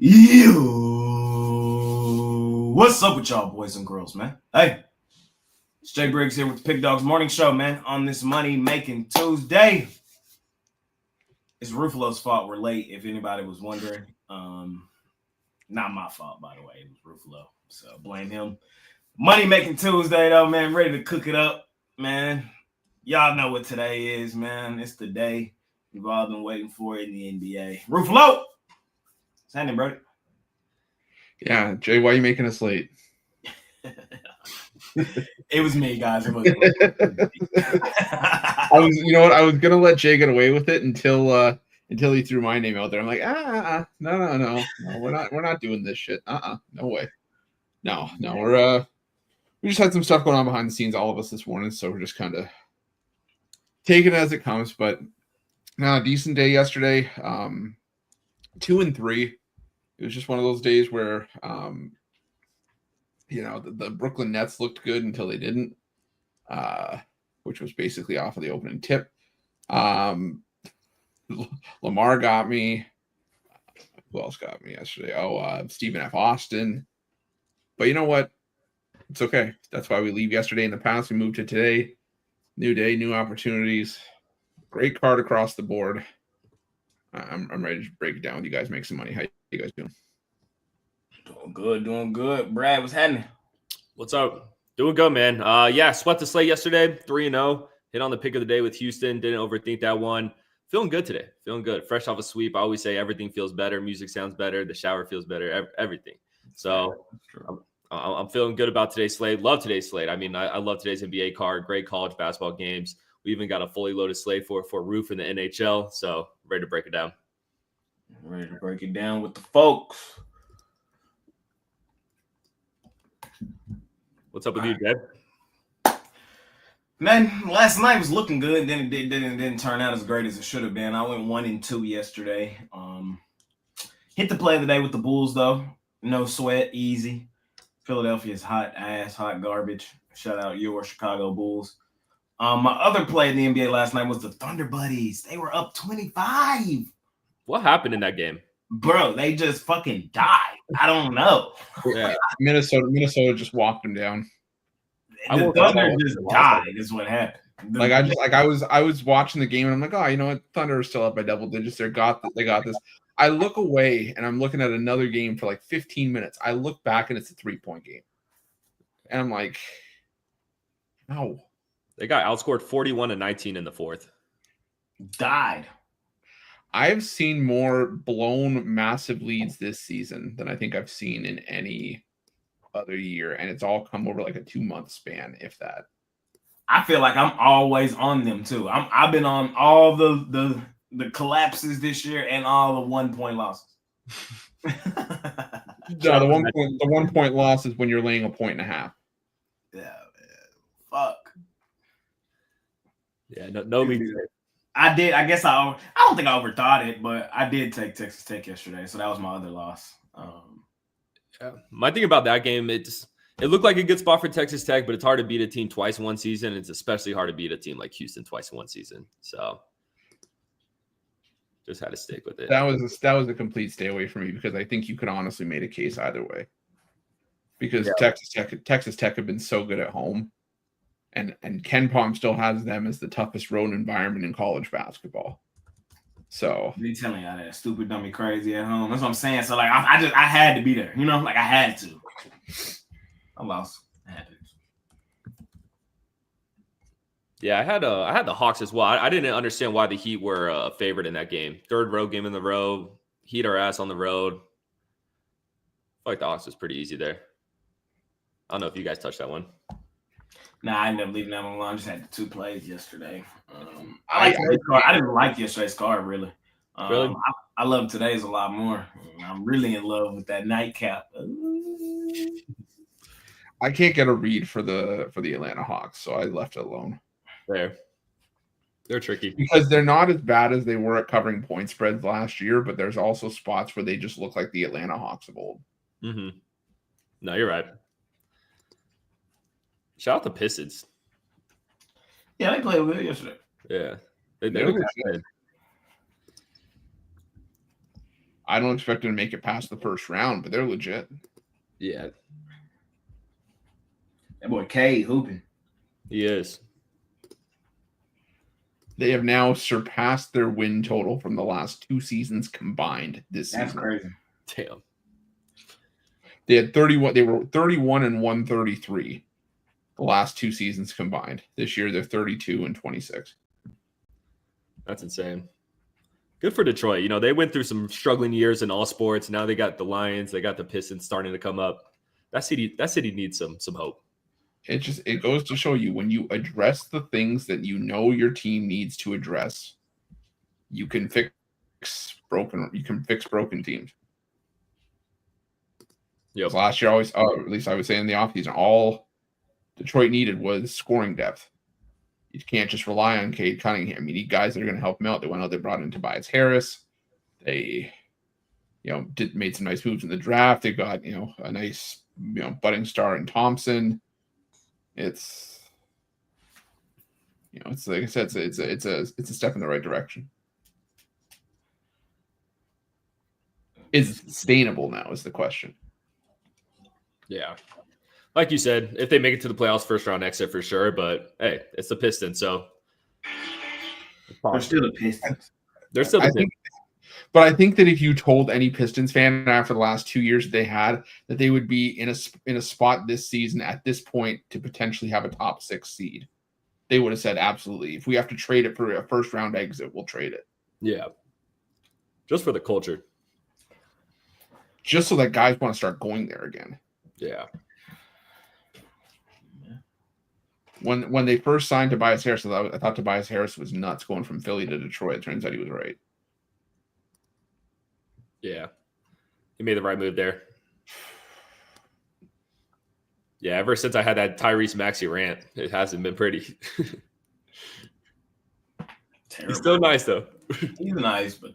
Yo, what's up with y'all boys and girls, man? Hey, it's Jay Briggs here with the Pig Dogs Morning Show, man, on this money-making Tuesday. It's Ruffalo's fault we're late, if anybody was wondering. Not my fault, by the way. It was Ruffalo, so blame him. Money-making Tuesday, though, man. Ready to cook it up, man. Y'all know what today is, man. It's the day we've all been waiting for in the NBA. Ruffalo! What's happening, bro? Yeah, Jay, why are you making us late? It was me, guys. It was I was gonna let Jay get away with it until he threw my name out there. I'm like, no, we're not doing this shit. No way. No, we just had some stuff going on behind the scenes, all of us this morning, so we're just kind of taking it as it comes. But decent day yesterday. 2-3. It was just one of those days where, the Brooklyn Nets looked good until they didn't, which was basically off of the opening tip. Lamar got me. Who else got me yesterday? Stephen F. Austin. But you know what? It's okay. That's why we leave yesterday in the past. We moved to today. New day, new opportunities. Great card across the board. I'm ready to break it down with you guys, make some money. How you guys doing? Doing good. Brad, what's happening? What's up? Doing good, man. Swept the slate yesterday, 3-0. Hit on the pick of the day with Houston. Didn't overthink that one. Feeling good today. Feeling good. Fresh off a sweep. I always say everything feels better. Music sounds better. The shower feels better. Everything. So I'm feeling good about today's slate. Love today's slate. I mean, I love today's NBA card. Great college basketball games. We even got a fully loaded slate for Roof in the NHL. So ready to break it down. Ready to break it down with the folks. What's up with you, Jeb? Man, last night was looking good. Then it didn't turn out as great as it should have been. I went 1-2 yesterday. Hit the play of the day with the Bulls, though. No sweat, easy. Philadelphia's hot ass, hot garbage. Shout out your Chicago Bulls. My other play in the NBA last night was the Thunder Buddies. They were up 25. What happened in that game? Bro, they just fucking died. I don't know. Yeah, Minnesota just walked them down. The Thunder just died is what happened. I was watching the game and I'm like, oh, you know what? Thunder are still up by double digits. They got this. I look away and I'm looking at another game for like 15 minutes. I look back and it's a 3-point game. And I'm like, no. They got outscored 41-19 in the fourth. Died. I've seen more blown massive leads this season than I think I've seen in any other year. And it's all come over like a 2-month span, if that. I feel like I'm always on them too. I've been on all the collapses this year and all the 1-point losses. No, the 1-point loss is when you're laying 1.5 points. Yeah, man. Fuck. Yeah, no lead. I did. I guess I don't think I overthought it, but I did take Texas Tech yesterday, so that was my other loss. My thing about that game, it looked like a good spot for Texas Tech, but it's hard to beat a team twice in one season. It's especially hard to beat a team like Houston twice in one season. So just had to stick with it. That was a complete stay away from me because I think you could honestly make a case either way. Because Texas Tech have been so good at home. And Ken Palm still has them as the toughest road environment in college basketball. So they telling y'all that stupid, dummy, crazy at home. That's what I'm saying. So like, I had to be there. You know, like I had to. I lost. I had to. Yeah, I had the Hawks as well. I didn't understand why the Heat were a favorite in that game. Third road game in the row. Heat our ass on the road. I feel like the Hawks was pretty easy there. I don't know if you guys touched that one. Nah, I ended up leaving that one alone. I just had the 2 plays yesterday. I didn't like yesterday's card, really. Really? I love today's a lot more. I'm really in love with that nightcap. I can't get a read for the Atlanta Hawks, so I left it alone. They're tricky. Because they're not as bad as they were at covering point spreads last year, but there's also spots where they just look like the Atlanta Hawks of old. Mm-hmm. No, you're right. Shout out to Pistons. Yeah, they played good yesterday. Yeah. They look good. I don't expect them to make it past the first round, but they're legit. Yeah, That boy K hooping. he is. They have now surpassed their win total from the last 2 seasons combined this season. That's crazy. Damn. They had 31. They were 31 and 133 the last 2 seasons combined. This year they're 32 and 26. That's insane. Good for Detroit. You know, they went through some struggling years in all sports. Now they got the Lions, they got the Pistons starting to come up. That city needs some hope. It goes to show you, when you address the things that you know your team needs to address, you can fix broken teams. Yep. Last year, at least I would say in the offseason, all Detroit needed was scoring depth. You can't just rely on Cade Cunningham. You need guys that are going to help him out. They went out, they brought in Tobias Harris. They, made some nice moves in the draft. They got, a nice, budding star in Thompson. It's, it's like I said, it's a step in the right direction. Is it sustainable now is the question. Yeah. Like you said, if they make it to the playoffs, first round exit for sure. But hey, it's the Pistons, so They're still the Pistons. They're still the Pistons. But I think that if you told any Pistons fan after the last 2 years that they had, that they would be in a spot this season at this point to potentially have a top 6 seed, they would have said absolutely. If we have to trade it for a first round exit, we'll trade it. Yeah. Just for the culture. Just so that guys want to start going there again. Yeah. When they first signed Tobias Harris, I thought Tobias Harris was nuts going from Philly to Detroit. It turns out he was right. Yeah. He made the right move there. Yeah, ever since I had that Tyrese Maxey rant, it hasn't been pretty. He's still nice, though. He's nice, but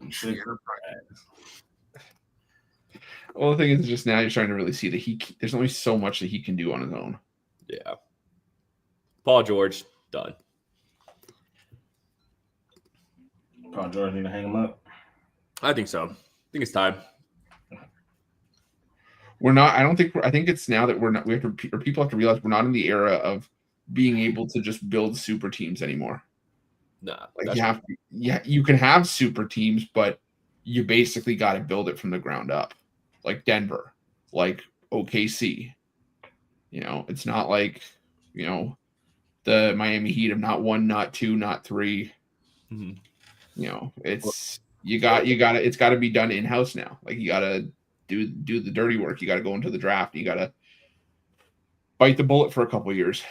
Well, the thing is, just now you're starting to really see that there's only so much that he can do on his own. Yeah. Paul George, done. Paul George need to hang him up. I think so. I think it's time. I think it's now that people have to realize we're not in the era of being able to just build super teams anymore. Nah. Like you can have super teams, but you basically got to build it from the ground up. Like Denver, like OKC. It's not like, the Miami Heat of not 1, not 2, not 3. Mm-hmm. It's it's got to be done in house now. Like you got to do the dirty work. You got to go into the draft. You got to bite the bullet for a couple of years.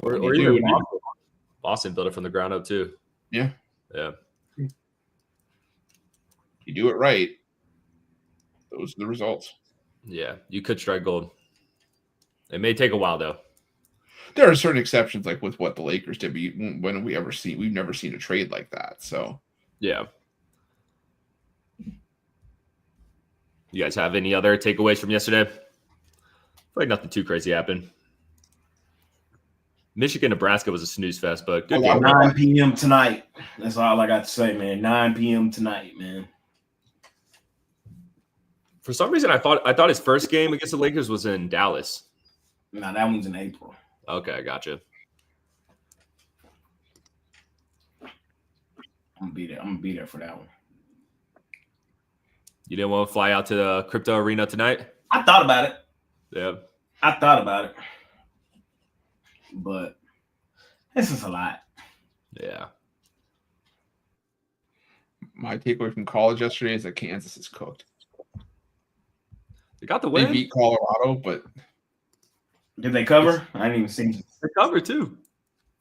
Or even Boston built it from the ground up too. Yeah. Yeah. You do it right, those are the results. Yeah, you could strike gold. It may take a while though. There are certain exceptions, like with what the Lakers did. But we've never seen a trade like that. So yeah. You guys have any other takeaways from yesterday? I feel like nothing too crazy happened. Michigan, Nebraska was a snooze fest, but good game. 9 p.m. tonight. That's all I got to say, man. 9 p.m. tonight, man. For some reason, I thought his first game against the Lakers was in Dallas. No, that one's in April. Okay, gotcha. I'm gonna be there for that one. You didn't want to fly out to the crypto arena tonight? I thought about it. Yeah. I thought about it. But this is a lot. Yeah. My takeaway from college yesterday is that Kansas is cooked. They got the win. They beat Colorado, but did they cover? I didn't even see. They covered too.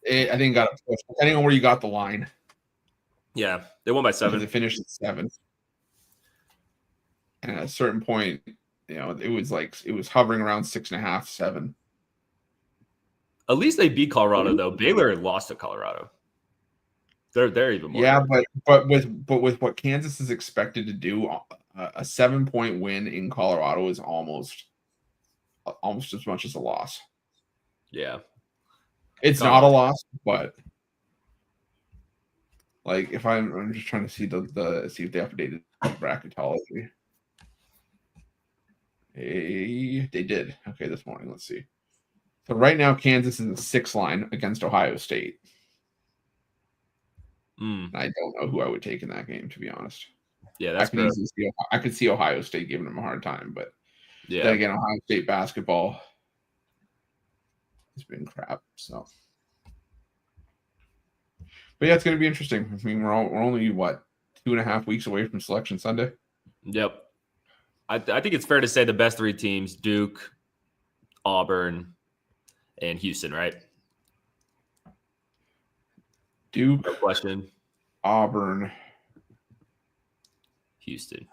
I think got a push, depending on where you got the line. Yeah, they won by 7. They finished at 7. And at a certain point, it was hovering around 6.5, 7. At least they beat Colorado though. Baylor lost to Colorado. They're even more. Yeah, but with what Kansas is expected to do, a 7-point win in Colorado is almost as much as a loss. Yeah, it's not a loss, but like if I'm just trying to see see if they updated bracketology. They did. Okay, this morning. Let's see. So right now, Kansas is in the 6 line against Ohio State. Mm. I don't know who I would take in that game, to be honest. Yeah, that's I could see Ohio State giving them a hard time, but yeah. then again, Ohio State basketball has been crap. So, but yeah, it's going to be interesting. I mean, we're only 2.5 weeks away from Selection Sunday. Yep. I think it's fair to say the best 3 teams: Duke, Auburn, and Houston. Right? Duke, No question. Auburn, Houston.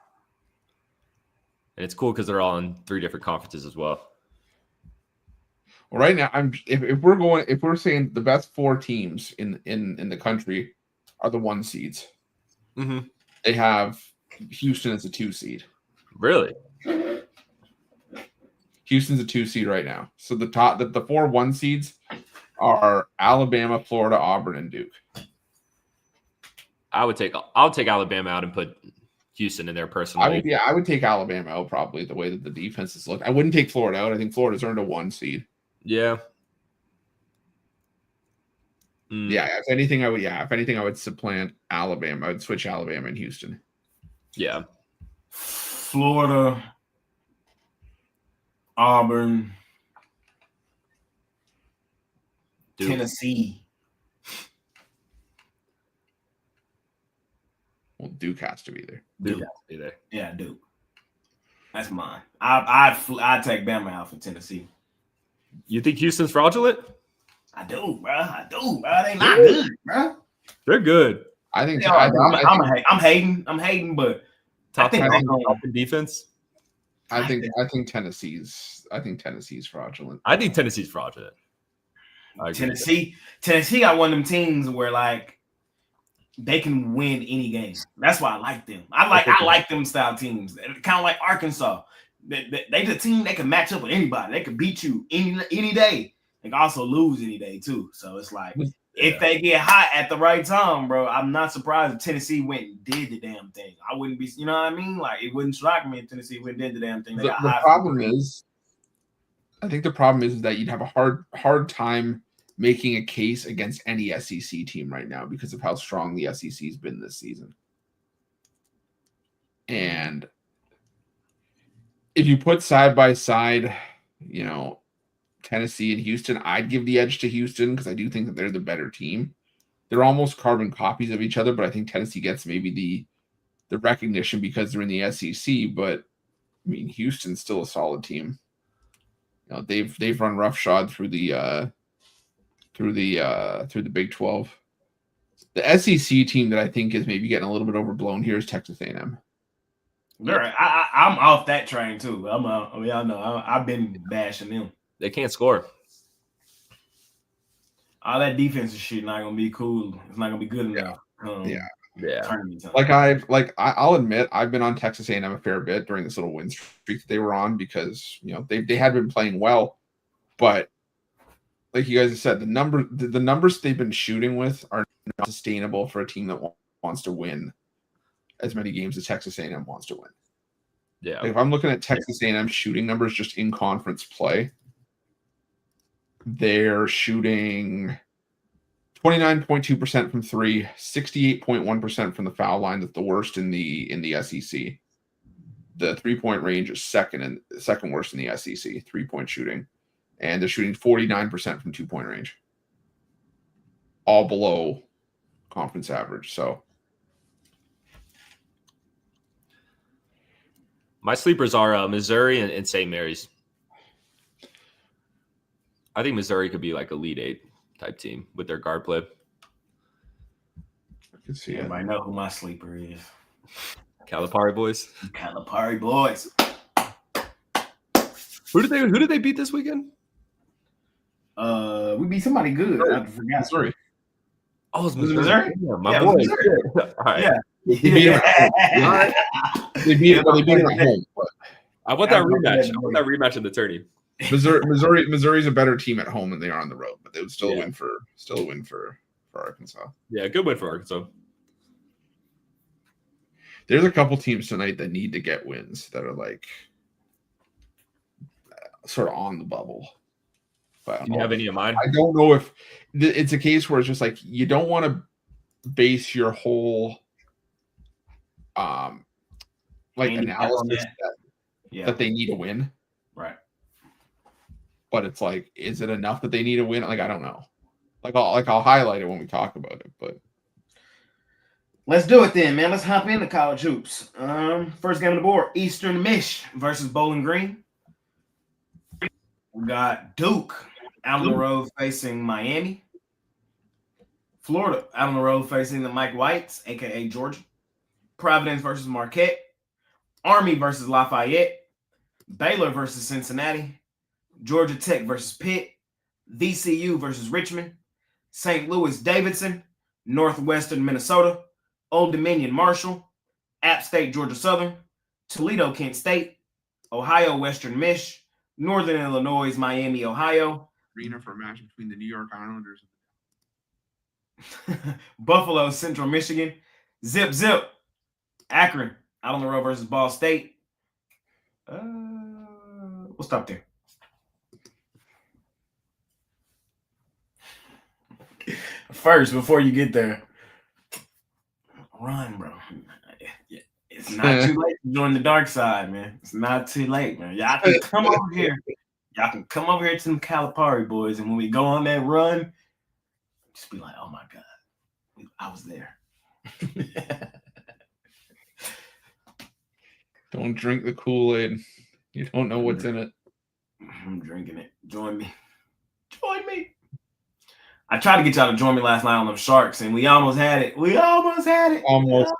And it's cool because they're all in 3 different conferences as well. Well, right now, if we're saying the best 4 teams in the country are the 1 seeds. Mm-hmm. They have Houston as a 2 seed. Really? Houston's a 2 seed right now. So the 4 1 seeds are Alabama, Florida, Auburn, and Duke. I'll take Alabama out and put Houston in there personally. I would take Alabama out probably the way that the defenses look. I wouldn't take Florida out. I think Florida's earned a 1 seed. Yeah. Yeah. If anything, I would supplant Alabama. I would switch Alabama and Houston. Yeah. Florida, Auburn, Duke. Tennessee. Well, Duke has to be there. Duke has to be there. Yeah, Duke. That's mine. I'd take Bama out for Tennessee. You think Houston's fraudulent? I do, bro. They not good, bro. They're good. I think I'm hating, but Top I think 10 in defense. I think Tennessee's fraudulent. I think Tennessee's fraudulent. Tennessee got one of them teams where like they can win any game. That's why I like them. I like them style teams. Kind of like Arkansas. They the team they can match up with anybody. They can beat you any day. They can also lose any day too. So it's like if they get hot at the right time, bro, I'm not surprised if Tennessee went and did the damn thing. I wouldn't be, you know what I mean? Like it wouldn't shock me if Tennessee went and did the damn thing. The problem is, I think the problem is that you'd have a hard time making a case against any SEC team right now because of how strong the SEC's been this season. And if you put side by side, Tennessee and Houston, I'd give the edge to Houston because I do think that they're the better team. They're almost carbon copies of each other, but I think Tennessee gets maybe the recognition because they're in the SEC. But I mean, Houston's still a solid team. They've run roughshod through the Big 12. The SEC team that I think is maybe getting a little bit overblown here is Texas A&M. I'm off that train too. Y'all know I've been bashing them. They can't score. All that defensive shit not gonna be cool. It's not gonna be good enough. Yeah. I'll admit I've been on Texas A&M a fair bit during this little win streak that they were on because they had been playing well, but like you guys have said, the numbers they've been shooting with are not sustainable for a team that wants to win as many games as Texas A&M wants to win. Yeah. Like if I'm looking at Texas A&M shooting numbers just in conference play, they're shooting 29.2% from 3, 68.1% from the foul line. That's the worst in the SEC. The 3-point range is second worst in the SEC, 3-point shooting. And they're shooting 49% from 2-point range. All below conference average. So my sleepers are Missouri and St. Mary's. I think Missouri could be like Elite 8 type team with their guard play. I can see everybody know who my sleeper is. Calipari boys. Calipari boys. Who did they beat this weekend? We beat somebody good. I forgot. Missouri. Oh, it's Missouri. Yeah, my boy. Missouri. All right. Yeah. They beat them at home. I want that rematch. I want that rematch in the tourney. Missouri's a better team at home than they are on the road, but they would still win for Arkansas. Yeah, good win for Arkansas. There's a couple teams tonight that need to get wins that are like sort of on the bubble. But Do you have any in mind? I don't know if it's a case where it's just like you don't want to base your whole analysis that they need a win. Right. But it's like, is it enough that they need a win? Like, I don't know. I'll highlight it when we talk about it, but let's do it then, man. Let's hop into college hoops. First game on the board, Eastern Mich versus Bowling Green. We got Duke out on the road facing Miami. Florida out on the road facing the Mike Whites, aka Georgia. Providence versus Marquette. Army versus Lafayette. Baylor versus Cincinnati. Georgia Tech versus Pitt. VCU versus Richmond. St. Louis Davidson. Northwestern Minnesota. Old Dominion Marshall. App State Georgia Southern. Toledo Kent State. Ohio Western Mich. Northern Illinois Miami Ohio. Arena for a match between the New York Islanders Buffalo Central Michigan. Zip Zip. Akron out on the road versus Ball State. We'll stop there. First, before you get there, run, bro. It's not too late to join the dark side, man. It's not too late, man. Y'all can come over here. Y'all can come over here to them Calipari boys, and when we go on that run, just be like, oh my God, I was there. Don't drink the Kool-Aid. You don't know what's in it. I'm drinking it. Join me. Join me. I tried to get y'all to join me last night on them Sharks, and we almost had it. Almost.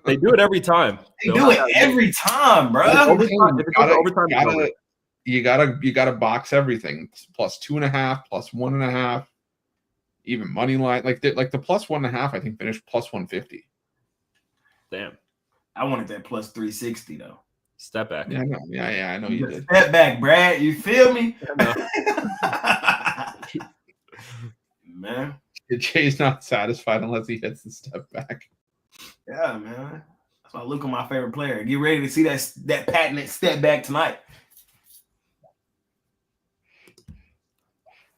They do it every time. They do it every time, bro. You gotta box everything. Plus 2.5, plus 1.5, even money line. Like the plus 1.5, I think finished plus 150. Damn. I wanted that plus 360 though. Step back. Yeah, I know. Yeah, I know you did. Step back, Brad. You feel me? Man. Jay's not satisfied unless he hits the step back. Yeah, man. That's why Luke, my favorite player. Get ready to see that patented step back tonight.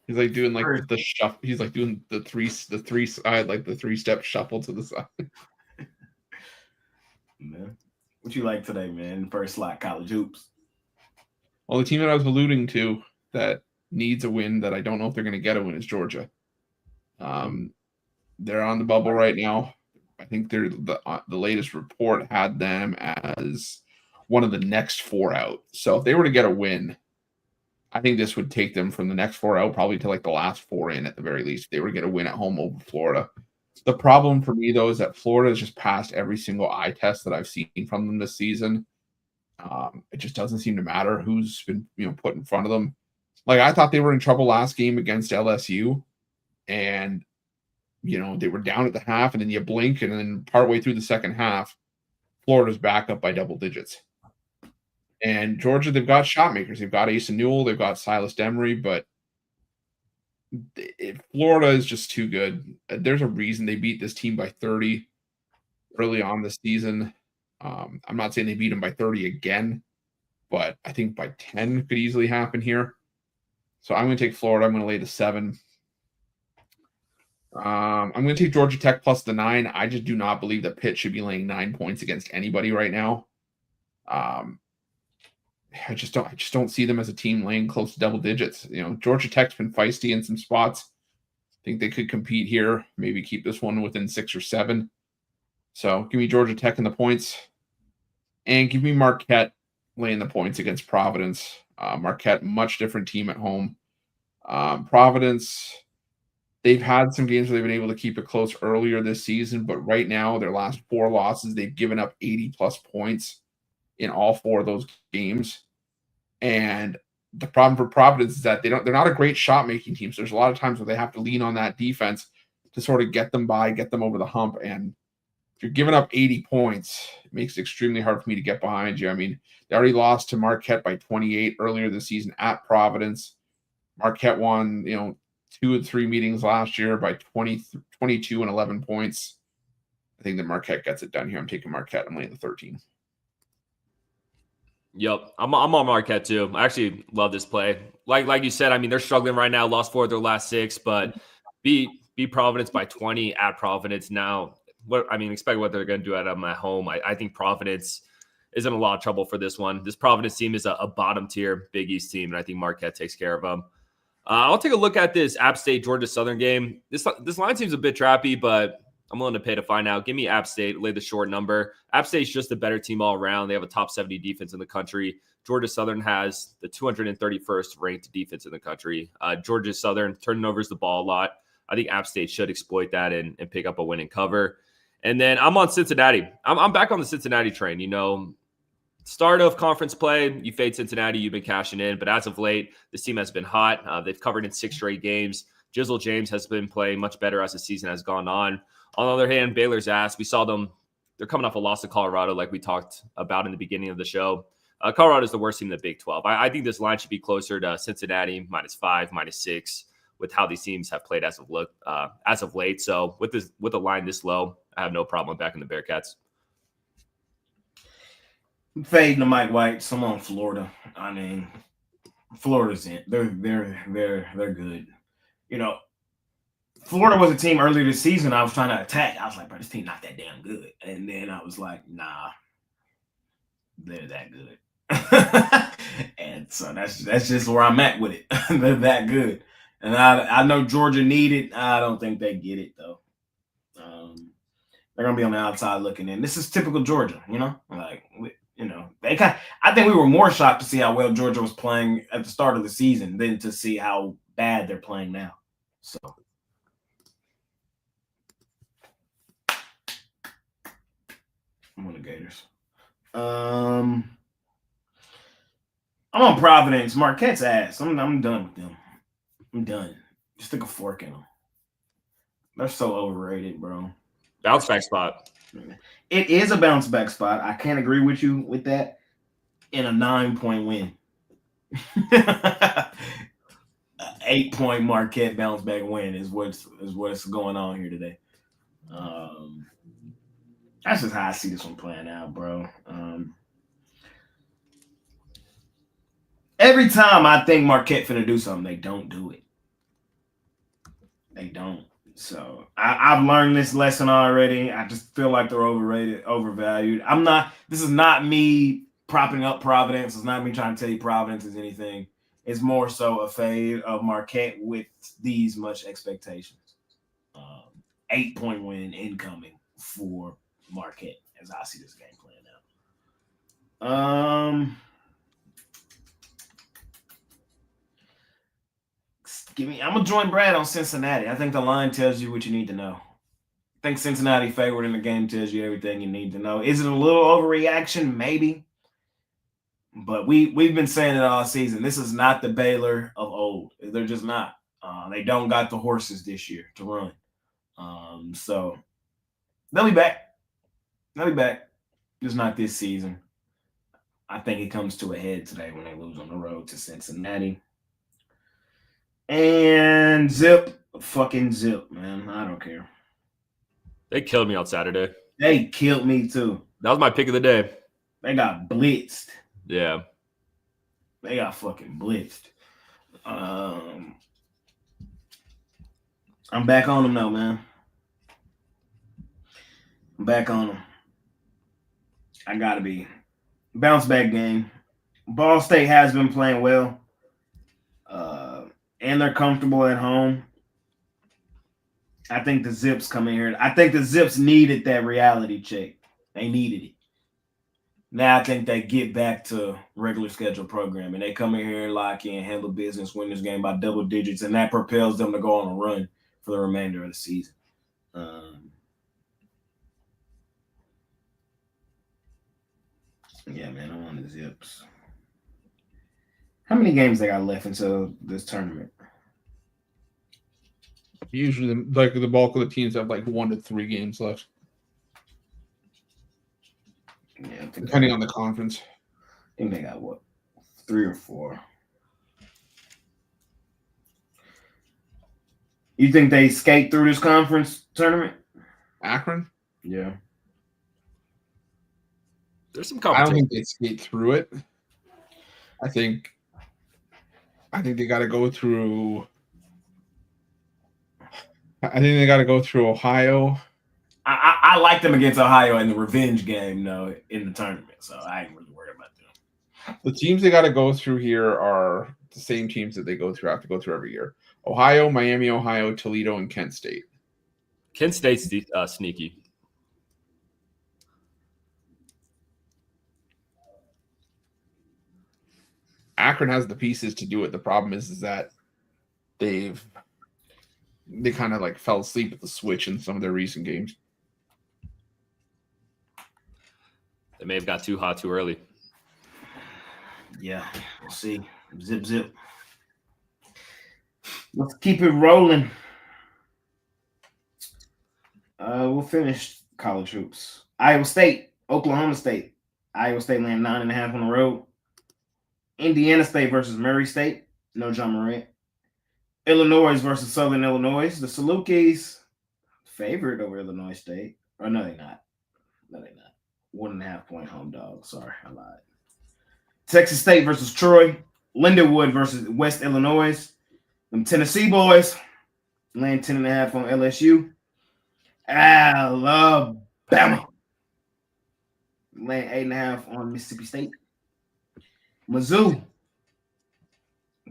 He's like doing like the shuffle. He's like doing the three side, like the 3-step shuffle to the side. Man. What you like today, man? First slot college hoops. Well, the team that I was alluding to that needs a win that I don't know if they're going to get a win is Georgia. They're on the bubble right now. I think they're the latest report had them as one of the next 4 out. So if they were to get a win, I think this would take them from the next 4 out probably to like the last 4 in at the very least. If they were to get a win at home over Florida. The problem for me, though, is that Florida has just passed every single eye test that I've seen from them this season. It just doesn't seem to matter who's been put in front of them. Like, I thought they were in trouble last game against LSU, and they were down at the half, and then you blink, and then partway through the second half, Florida's back up by double digits. And Georgia, they've got shot makers. They've got Asa Newell, they've got Silas Demery, but Florida is just too good. There's a reason they beat this team by 30 early on this season. I'm not saying they beat them by 30 again, but I think by 10 could easily happen here. So I'm going to take Florida. I'm going to lay the 7. I'm going to take Georgia Tech plus the 9. I just do not believe that Pitt should be laying 9 points against anybody right now. I just don't see them as a team laying close to double digits. Georgia Tech's been feisty in some spots. I think they could compete here, maybe keep this one within 6 or 7. So give me Georgia Tech in the points, and give me Marquette laying the points against Providence. Marquette, much different team at home. Providence, they've had some games where they've been able to keep it close earlier this season, but right now, their last 4 losses, they've given up 80-plus points in all 4 of those games. And the problem for Providence is that they're not a great shot making team. So there's a lot of times where they have to lean on that defense to sort of get them over the hump. And if you're giving up 80 points, it makes it extremely hard for me to get behind you. I mean, they already lost to Marquette by 28 earlier this season at Providence. Marquette won, 2 of 3 meetings last year by 22 and 11 points. I think that Marquette gets it done here. I'm taking Marquette. I'm laying the 13. Yep, I'm on Marquette too. I actually love this play. Like you said, I mean they're struggling right now. Lost 4 of their last 6, but beat Providence by 20 at Providence. Now, expect what they're going to do at them at home. I think Providence is in a lot of trouble for this one. This Providence team is a bottom tier Big East team, and I think Marquette takes care of them. I'll take a look at this App State Georgia Southern game. This line seems a bit trappy, but I'm willing to pay to find out. Give me App State, lay the short number. App State's just a better team all around. They have a top 70 defense in the country. Georgia Southern has the 231st ranked defense in the country. Georgia Southern turning over the ball a lot. I think App State should exploit that and pick up a win and cover. And then I'm on Cincinnati. I'm back on the Cincinnati train. You know, start of conference play, you fade Cincinnati, you've been cashing in. But as of late, this team has been hot. They've covered in 6 straight games. Jizzle James has been playing much better as the season has gone on. On the other hand, Baylor's ass. We saw them. They're coming off a loss to Colorado like we talked about in the beginning of the show. Colorado is the worst team in the Big 12. I think this line should be closer to Cincinnati, -5, -6, with how these teams have played as of late. So with a line this low, I have no problem backing the Bearcats. Fading the Mike White. I'm on Florida. I mean, Florida's in. They're good. You know, Florida was a team earlier this season I was trying to attack. I was like, bro, this team not that damn good. And then I was like, nah, they're that good. And so that's just where I'm at with it. They're that good. And I know Georgia need it. I don't think they get it, though. They're going to be on the outside looking in. This is typical Georgia, you know? Like, you know, I think we were more shocked to see how well Georgia was playing at the start of the season than to see how bad they're playing now. So I'm on the Gators. I'm on Providence. Marquette's ass. I'm done with them. I'm done. Just stick a fork in them. They're so overrated, bro. Bounce back spot. It is a bounce back spot. I can't agree with you with that. In a 9-point win. 8-point Marquette bounce back win is what's going on here today. That's just how I see this one playing out, bro. Every time I think Marquette finna do something, they don't do it. They don't. So I've learned this lesson already. I just feel like they're overrated, overvalued. This is not me propping up Providence. It's not me trying to tell you Providence is anything. It's more so a fade of Marquette with these much expectations. 8-point win incoming for Marquette as I see this game playing out. I'm gonna join Brad on Cincinnati. I think the line tells you what you need to know. I think Cincinnati favored in the game tells you everything you need to know. Is it a little overreaction? Maybe. But we've been saying it all season. This is not the Baylor of old. They're just not. They don't got the horses this year to run. So they'll be back. They'll be back. Just not this season. I think it comes to a head today when they lose on the road to Cincinnati. And fucking zip, man. I don't care. They killed me on Saturday. They killed me too. That was my pick of the day. They got blitzed. Yeah. They got fucking blitzed. I'm back on them now, man. I'm back on them. I gotta be. Bounce back game. Ball State has been playing well. And they're comfortable at home. I think the Zips come in here. I think the Zips needed that reality check. They needed it. Now I think they get back to regular schedule programming. They come in here and lock in, handle business, win this game by double digits, and that propels them to go on a run for the remainder of the season. Yeah, man, I'm on the Zips. How many games they got left until this tournament? Usually, the bulk of the teams have 1 to 3 games left. Yeah, depending on the conference. I think they got 3 or 4. You think they skate through this conference tournament? Akron? Yeah. There's some I competition. don't think they skate through it. I think they got to go through. I think they got to go through Ohio. I like them against Ohio in the revenge game, though, in the tournament. So I ain't really worried about them. The teams they got to go through here are the same teams that they have to go through every year: Ohio, Miami, Ohio, Toledo, and Kent State. Kent State's sneaky. Akron has the pieces to do it. The problem is that they kind of like fell asleep at the switch in some of their recent games. They may have got too hot too early. Yeah, we'll see. Zip, zip. Let's keep it rolling. We'll finish college hoops. Iowa State, Oklahoma State. Iowa State laying 9.5 on the road. Indiana State versus Murray State. No John Morant. Illinois versus Southern Illinois. The Salukis favored over Illinois State. Or no, they're not. No, they're not. 1.5 point home dog. Sorry, I lied. Texas State versus Troy. Lindenwood versus West Illinois. Them Tennessee boys laying 10.5 on LSU. Alabama laying 8.5 on Mississippi State. Mizzou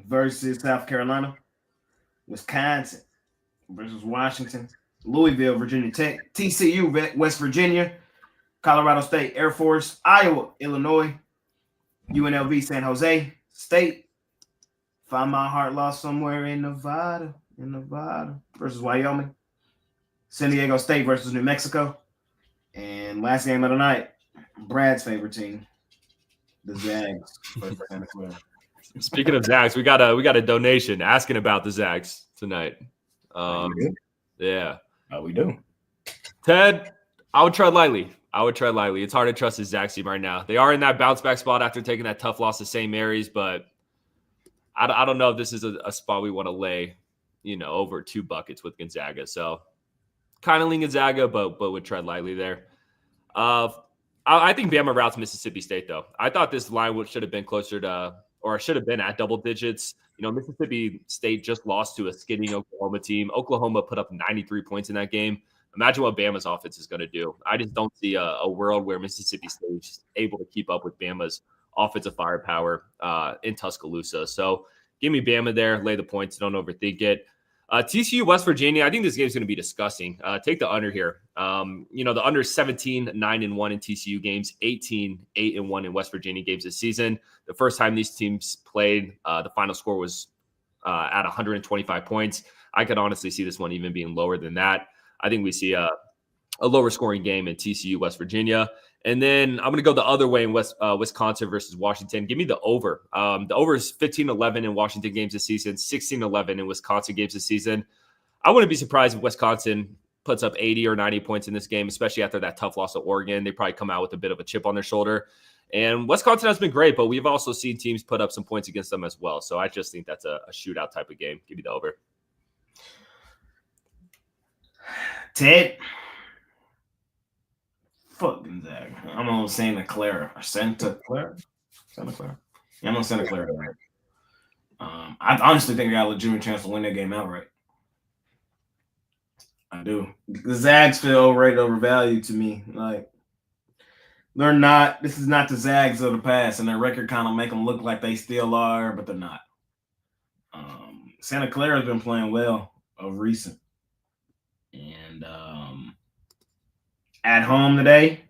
versus South Carolina. Wisconsin versus Washington. Louisville, Virginia Tech. TCU, West Virginia. Colorado State, Air Force. Iowa, Illinois. UNLV, San Jose State. Find my heart lost somewhere in Nevada. Versus Wyoming. San Diego State versus New Mexico. And last game of the night, Brad's favorite team, the Zags. Speaking of Zags, we got a donation asking about the Zags tonight. Yeah. Oh, we do. Ted, I would tread lightly. It's hard to trust the Zags team right now. They are in that bounce back spot after taking that tough loss to St. Mary's, but I don't know if this is a spot we want to lay, over 2 buckets with Gonzaga. So kind of lean Gonzaga, but would tread lightly there. I think Bama routes Mississippi State, though. I thought this line should have been closer to, or should have been at double digits. Mississippi State just lost to a skidding Oklahoma team. Oklahoma put up 93 points in that game. Imagine what Bama's offense is going to do. I just don't see a world where Mississippi State is just able to keep up with Bama's offensive firepower in Tuscaloosa. So give me Bama there. Lay the points. Don't overthink it. TCU, West Virginia, I think this game is going to be disgusting. Take the under here. The under 17, 9-1 in TCU games, 18, 8-1 in West Virginia games this season. The first time these teams played, the final score was at 125 points. I could honestly see this one even being lower than that. I think we see a lower scoring game in TCU, West Virginia. And then I'm going to go the other way in Wisconsin versus Washington. Give me the over. The over is 15-11 in Washington games this season, 16-11 in Wisconsin games this season. I wouldn't be surprised if Wisconsin puts up 80 or 90 points in this game, especially after that tough loss to Oregon. They probably come out with a bit of a chip on their shoulder. And Wisconsin has been great, but we've also seen teams put up some points against them as well. So I just think that's a shootout type of game. Give me the over. Ted. Fuck Gonzaga. I'm on Santa Clara. Santa Clara? Yeah, I'm on Santa Clara. I honestly think I got a legitimate chance to win that game outright. I do. The Zags feel overrated, overvalued to me. Like, they're not. This is not the Zags of the past, and their record kind of make them look like they still are, but they're not. Santa Clara has been playing well of recent. And at home today,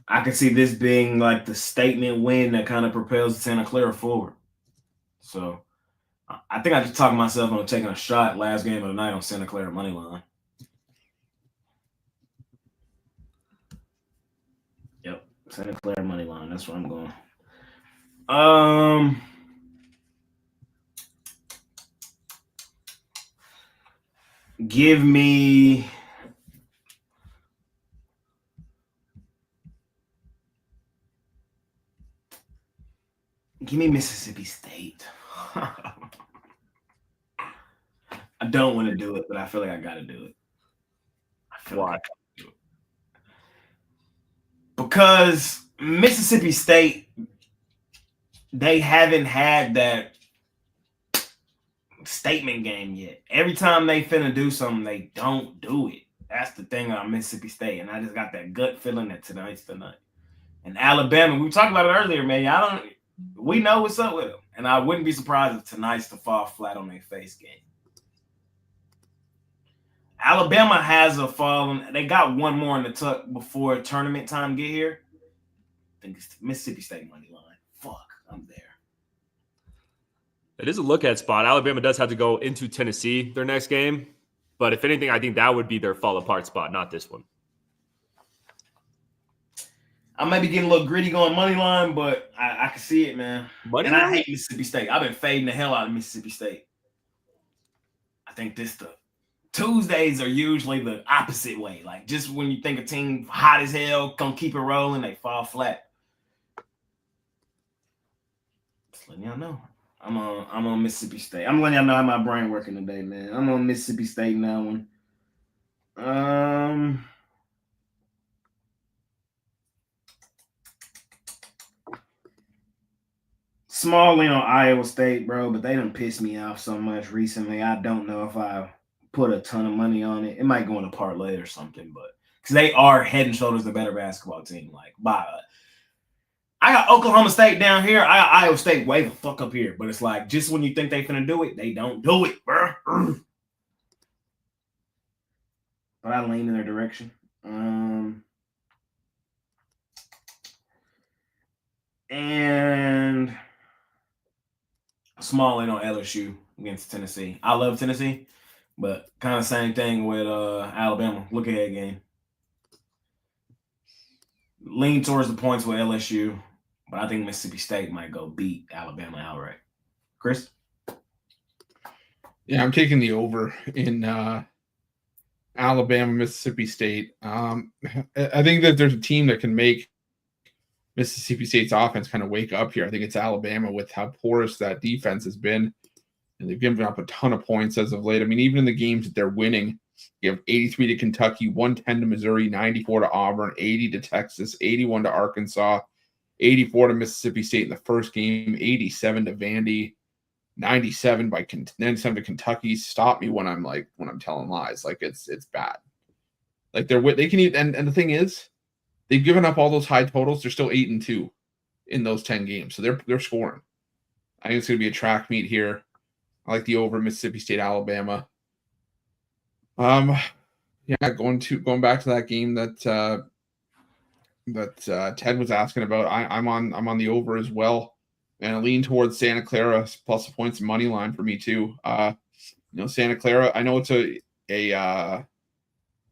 I could see this being like the statement win that kind of propels Santa Clara forward. So I think I just talked myself on taking a shot last game of the night on Santa Clara money line. Yep, Santa Clara money line. That's where I'm going. Give me Mississippi State. I don't want to do it, but I feel like I got to do it. Why? Because Mississippi State they haven't had that statement game yet. Every time they finna do something, they don't do it. That's the thing on Mississippi State, and I just got that gut feeling that tonight's the night. And Alabama, we talked about it earlier, man. We know what's up with them, and I wouldn't be surprised if tonight's to fall flat on their face game. Alabama has a fallen. They got one more in the tuck before tournament time get here. I think it's Mississippi State money line. Fuck, I'm there. It is a look at spot. Alabama does have to go into Tennessee their next game. But if anything, I think that would be their fall apart spot, not this one. I may be getting a little gritty going money line, but I can see it, man. Money and line? I hate Mississippi State. I've been fading the hell out of Mississippi State. I think the Tuesdays are usually the opposite way. Like just when you think a team hot as hell, gonna keep it rolling, they fall flat. Just letting y'all know. I'm on Mississippi State. I'm letting y'all know how my brain working today, man. I'm on Mississippi State in that one. Small lean on Iowa State, bro, but they done pissed me off so much recently. I don't know if I put a ton of money on it. It might go in a parlay or something, but because they are head and shoulders the better basketball team. Like, I got Oklahoma State down here. I got Iowa State way the fuck up here. But it's like, just when you think they finna do it, they don't do it, bro. But I lean in their direction. And small in on LSU against Tennessee. I love Tennessee, but kind of same thing with Alabama. Look ahead game. Lean towards the points with LSU, but I think Mississippi State might go beat Alabama outright. Chris? Yeah, I'm taking the over in Alabama, Mississippi State. I think that there's a team that can make Mississippi State's offense kind of wake up here. I think it's Alabama with how porous that defense has been. And they've given up a ton of points as of late. I mean, even in the games that they're winning, you have 83 to Kentucky, 110 to Missouri, 94 to Auburn, 80 to Texas, 81 to Arkansas, 84 to Mississippi State in the first game, 87 to Vandy, 97 to Kentucky. Stop me when I'm telling lies. Like it's bad. Like they can even, and the thing is, they've given up all those high totals. They're still 8-2 in those 10 games. So they're scoring. I think it's going to be a track meet here. I like the over Mississippi State, Alabama. Going back to that game that Ted was asking about. I'm on the over as well, and I lean towards Santa Clara plus the points and money line for me too. Santa Clara. I know it's a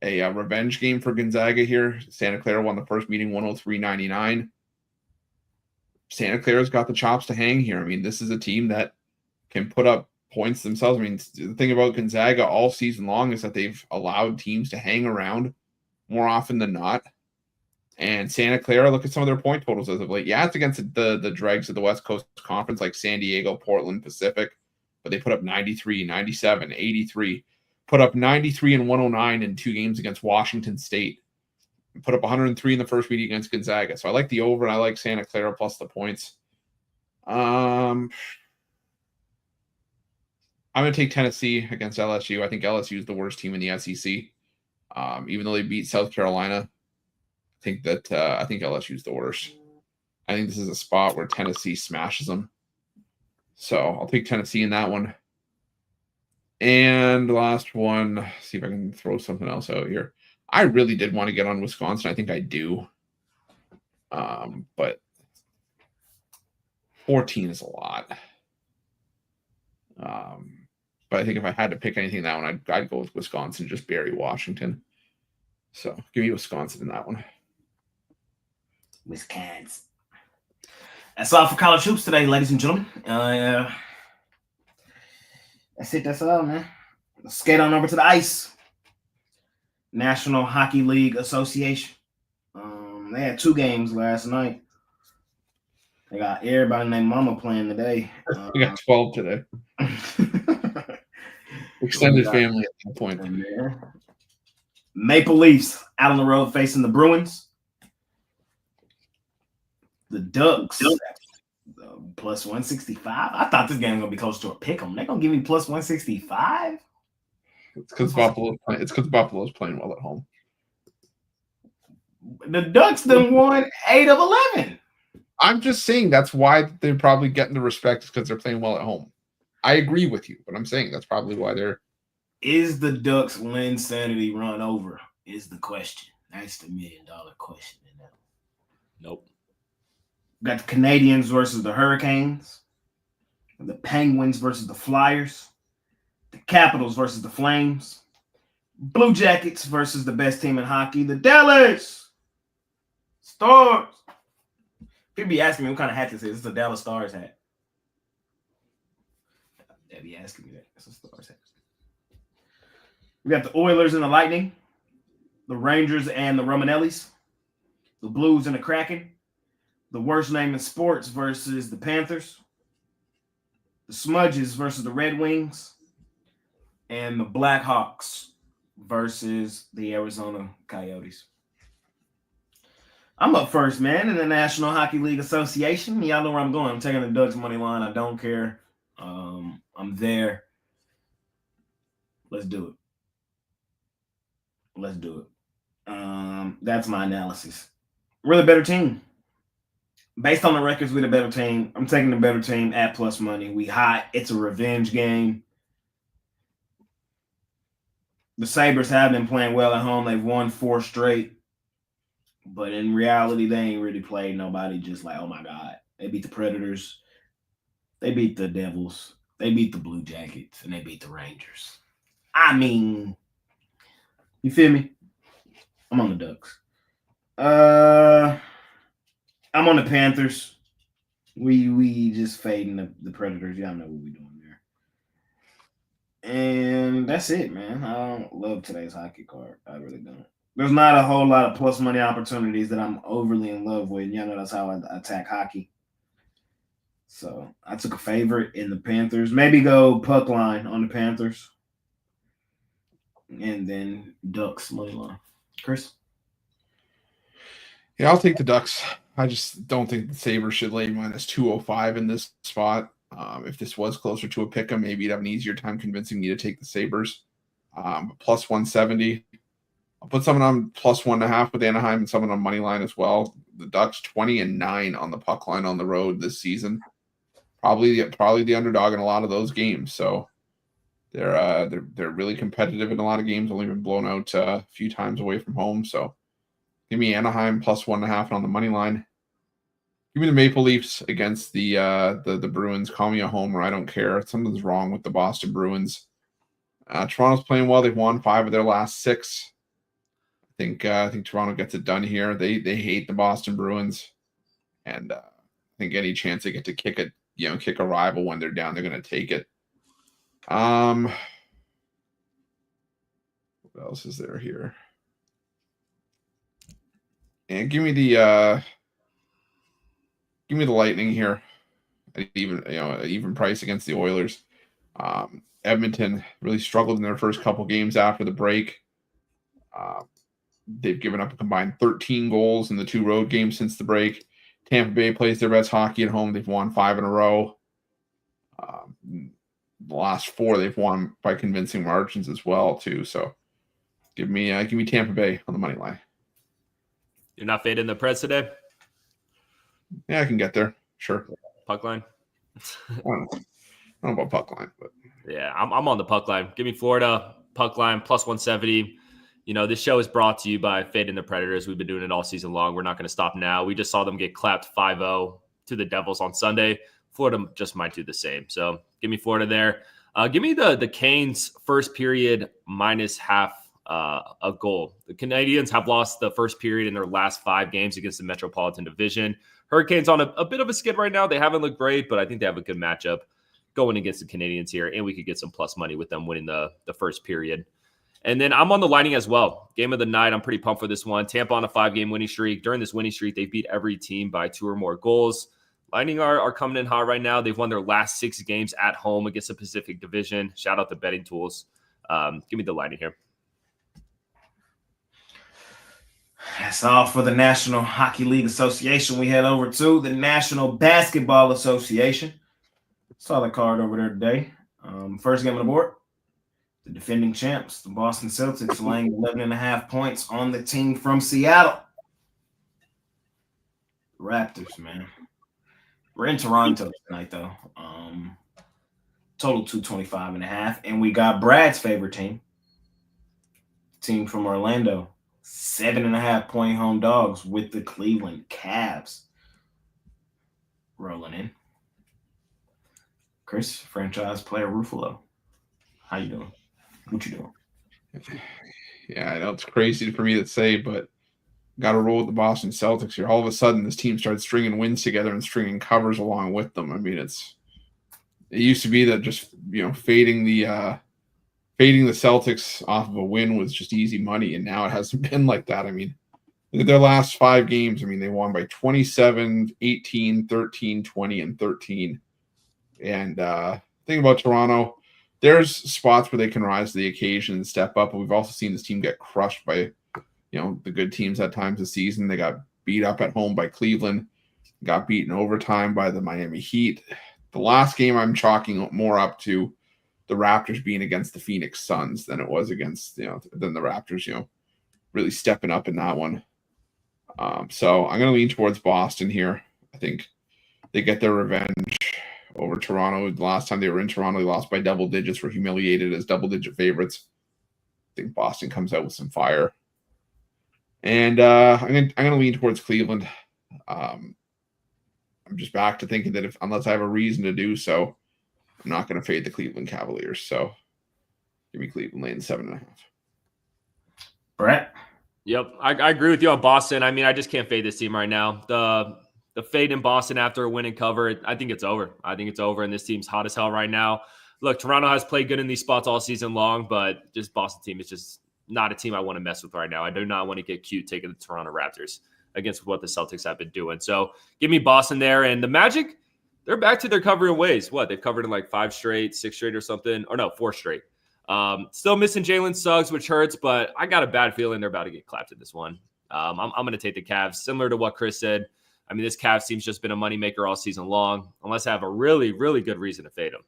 revenge game for Gonzaga here. Santa Clara won the first meeting 103-99. Santa Clara's got the chops to hang here. I mean, this is a team that can put up points themselves. I mean, the thing about Gonzaga all season long is that they've allowed teams to hang around more often than not. And Santa Clara, look at some of their point totals as of late. Yeah, it's against the dregs of the West Coast Conference like San Diego, Portland, Pacific, but they put up 93, 97, 83. Put up 93 and 109 in 2 games against Washington State. Put up 103 in the first meeting against Gonzaga. So I like the over, and I like Santa Clara plus the points. I'm going to take Tennessee against LSU. I think LSU is the worst team in the SEC. Even though they beat South Carolina, I think LSU is the worst. I think this is a spot where Tennessee smashes them. So I'll take Tennessee in that one. And last one, see if I can throw something else out here. I really did want to get on Wisconsin. I think I do. But 14 is a lot. But I think if I had to pick anything in that one, I'd go with Wisconsin, just bury Washington. So give me Wisconsin in that one. Wisconsin. That's all for college hoops today, ladies and gentlemen. That's it. That's all, man. Let's skate on over to the ice. National Hockey League Association. They had 2 games last night. They got everybody named Mama playing today. We got 12 today. Extended family at that point. Maple Leafs out on the road facing the Bruins. The Ducks. The Plus 165. I thought this game was gonna be close to a pick 'em. They're gonna give me plus 165. It's because Buffalo's playing well at home. The Ducks done won 8 of 11. I'm just saying that's why they're probably getting the respect because they're playing well at home. I agree with you, but I'm saying that's probably why they're. Is the Ducks' Linsanity run over? Is the question. That's the $1 million question. Nope. We got the Canadians versus the Hurricanes, the Penguins versus the Flyers, the Capitals versus the Flames, Blue Jackets versus the best team in hockey, the Dallas Stars. People be asking me what kind of hat this is. It's a Dallas Stars hat. They be asking me that. It's a Stars hat. We got the Oilers and the Lightning, the Rangers and the Romanellis, the Blues and the Kraken, the worst name in sports versus the Panthers, the Smudges versus the Red Wings, and the Blackhawks versus the Arizona Coyotes. I'm up first, man, in the National Hockey League Association. Y'all know where I'm going. I'm taking the Ducks money line. I don't care. I'm there. Let's do it. That's my analysis. We're the better team. Based on the records, we're the better team. I'm taking the better team at plus money. We hot. It's a revenge game. The Sabres have been playing well at home. They've won 4 straight. But in reality, they ain't really played nobody just like, oh, my God. They beat the Predators. They beat the Devils. They beat the Blue Jackets. And they beat the Rangers. I mean, you feel me? I'm on the Ducks. I'm on the Panthers. We just fading the Predators. Y'all know what we're doing there. And that's it, man. I don't love today's hockey card. I really don't. There's not a whole lot of plus money opportunities that I'm overly in love with. Y'all know that's how I attack hockey. So I took a favorite in the Panthers. Maybe go puck line on the Panthers. And then Ducks money line. Chris? Yeah, I'll take the Ducks. I just don't think the Sabres should lay minus 205 in this spot. If this was closer to a pick 'em, maybe you'd have an easier time convincing me to take the Sabres. Plus 170. I'll put someone on plus 1.5 with Anaheim and someone on money line as well. The Ducks 20-9 on the puck line on the road this season. Probably the underdog in a lot of those games. So they're really competitive in a lot of games. Only been blown out a few times away from home. So give me Anaheim plus 1.5 on the money line. Give me the Maple Leafs against the Bruins. Call me a homer. I don't care. Something's wrong with the Boston Bruins. Toronto's playing well. They've won 5 of their last 6. I think Toronto gets it done here. They hate the Boston Bruins, and I think any chance they get to kick a rival when they're down, they're going to take it. What else is there here? And give me the Lightning here. Even price against the Oilers. Edmonton really struggled in their first couple games after the break. They've given up a combined 13 goals in the 2 road games since the break. Tampa Bay plays their best hockey at home. They've won 5 in a row. The last 4 they've won by convincing margins as well too. So give me Tampa Bay on the money line. You're not fading the Preds today? Yeah, I can get there. Sure. Puck line? I don't know about puck line, but yeah, I'm on the puck line. Give me Florida puck line plus 170. This show is brought to you by Fading the Predators. We've been doing it all season long. We're not going to stop now. We just saw them get clapped 5-0 to the Devils on Sunday. Florida just might do the same. So give me Florida there. Give me the Canes first period minus half a goal. The Canadians have lost the first period in their last 5 games against the Metropolitan Division. Hurricanes on a bit of a skid right now. They haven't looked great, but I think they have a good matchup going against the Canadians here, and we could get some plus money with them winning the first period. And then I'm on the Lightning as well. Game of the night. I'm pretty pumped for this one. Tampa on a 5-game winning streak. During this winning streak, they beat every team by 2 or more goals. Lightning are coming in hot right now. They've won their last 6 games at home against the Pacific Division. Shout out to betting tools. Give me the Lightning here. That's all for the National Hockey League Association. We head over to the National Basketball Association. Solid card over there today. First game on the board, the defending champs, the Boston Celtics, laying 11.5 points on the team from Seattle. Raptors, man. We're in Toronto tonight, though. Total 225.5. And we got Brad's favorite team from Orlando. 7.5 point home dogs with the Cleveland Cavs rolling in. Chris, franchise player Ruffalo. How you doing? What you doing? Yeah, I know it's crazy for me to say, but got to roll with the Boston Celtics here. All of a sudden, this team starts stringing wins together and stringing covers along with them. I mean, it used to be that just fading the Celtics off of a win was just easy money, and now it hasn't been like that. I mean, look at their last 5 games. I mean, they won by 27, 18, 13, 20, and 13. And thing about Toronto, there's spots where they can rise to the occasion and step up, but we've also seen this team get crushed by the good teams at times this season. They got beat up at home by Cleveland, got beaten overtime by the Miami Heat. The last game I'm chalking more up to the Raptors being against the Phoenix Suns than it was against, than the Raptors, really stepping up in that one. So I'm going to lean towards Boston here. I think they get their revenge over Toronto. The last time they were in Toronto, they lost by double digits, were humiliated as double-digit favorites. I think Boston comes out with some fire. And I'm going to lean towards Cleveland. I'm just back to thinking that unless I have a reason to do so, I'm not going to fade the Cleveland Cavaliers. So give me Cleveland laying 7.5. Brett? Yep, I agree with you on Boston. I mean, I just can't fade this team right now. The fade in Boston after a win and cover, I think it's over. And this team's hot as hell right now. Look, Toronto has played good in these spots all season long, but just Boston team is just not a team I want to mess with right now. I do not want to get cute taking the Toronto Raptors against what the Celtics have been doing. So give me Boston there. And the Magic, they're back to their covering ways. What? They've covered in like 5 straight, 6 straight or something. Or no, 4 straight. Still missing Jalen Suggs, which hurts, but I got a bad feeling they're about to get clapped in this one. I'm going to take the Cavs. Similar to what Chris said, I mean, this Cavs team's just been a moneymaker all season long. Unless I have a really, really good reason to fade them,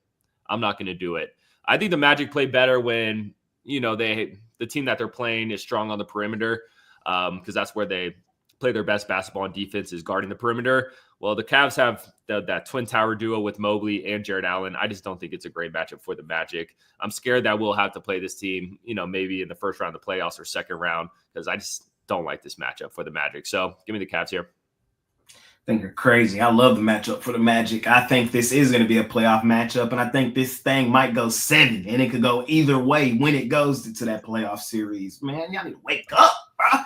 I'm not going to do it. I think the Magic play better when, the team that they're playing is strong on the perimeter, because that's where they play their best basketball and defense is guarding the perimeter. Well, the Cavs have that twin tower duo with Mobley and Jared Allen. I just don't think it's a great matchup for the Magic. I'm scared that we'll have to play this team, maybe in the first round of the playoffs or second round, because I just don't like this matchup for the Magic. So give me the Cavs here. I think you're crazy. I love the matchup for the Magic. I think this is going to be a playoff matchup, and I think this thing might go 7, and it could go either way when it goes to that playoff series. Man, y'all need to wake up, bro.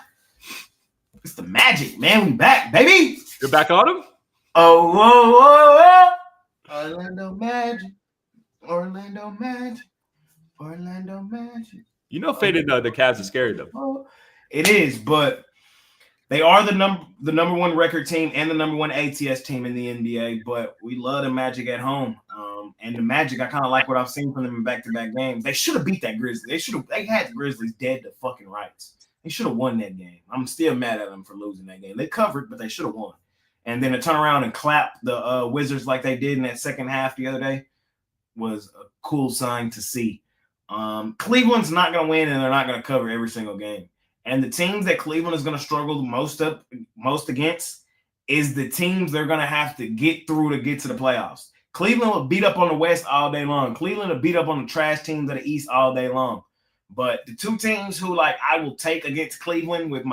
It's the Magic, man. We back, baby. You're back on them? Oh, whoa, whoa, whoa. Orlando Magic. Orlando Magic. Orlando Magic. Fading the Cavs is scary, though. It is, but they are the number 1 record team and the number 1 ATS team in the NBA, but we love the Magic at home. And the Magic, I kind of like what I've seen from them in back-to-back games. They should have beat that Grizzlies. They had the Grizzlies dead to fucking rights. They should have won that game. I'm still mad at them for losing that game. They covered, but they should have won. And then to turn around and clap the Wizards like they did in that second half the other day was a cool sign to see. Cleveland's not going to win, and they're not going to cover every single game. And the teams that Cleveland is going to struggle most against is the teams they're going to have to get through to get to the playoffs. Cleveland will beat up on the West all day long. Cleveland will beat up on the trash teams of the East all day long. But the 2 teams who I will take against Cleveland with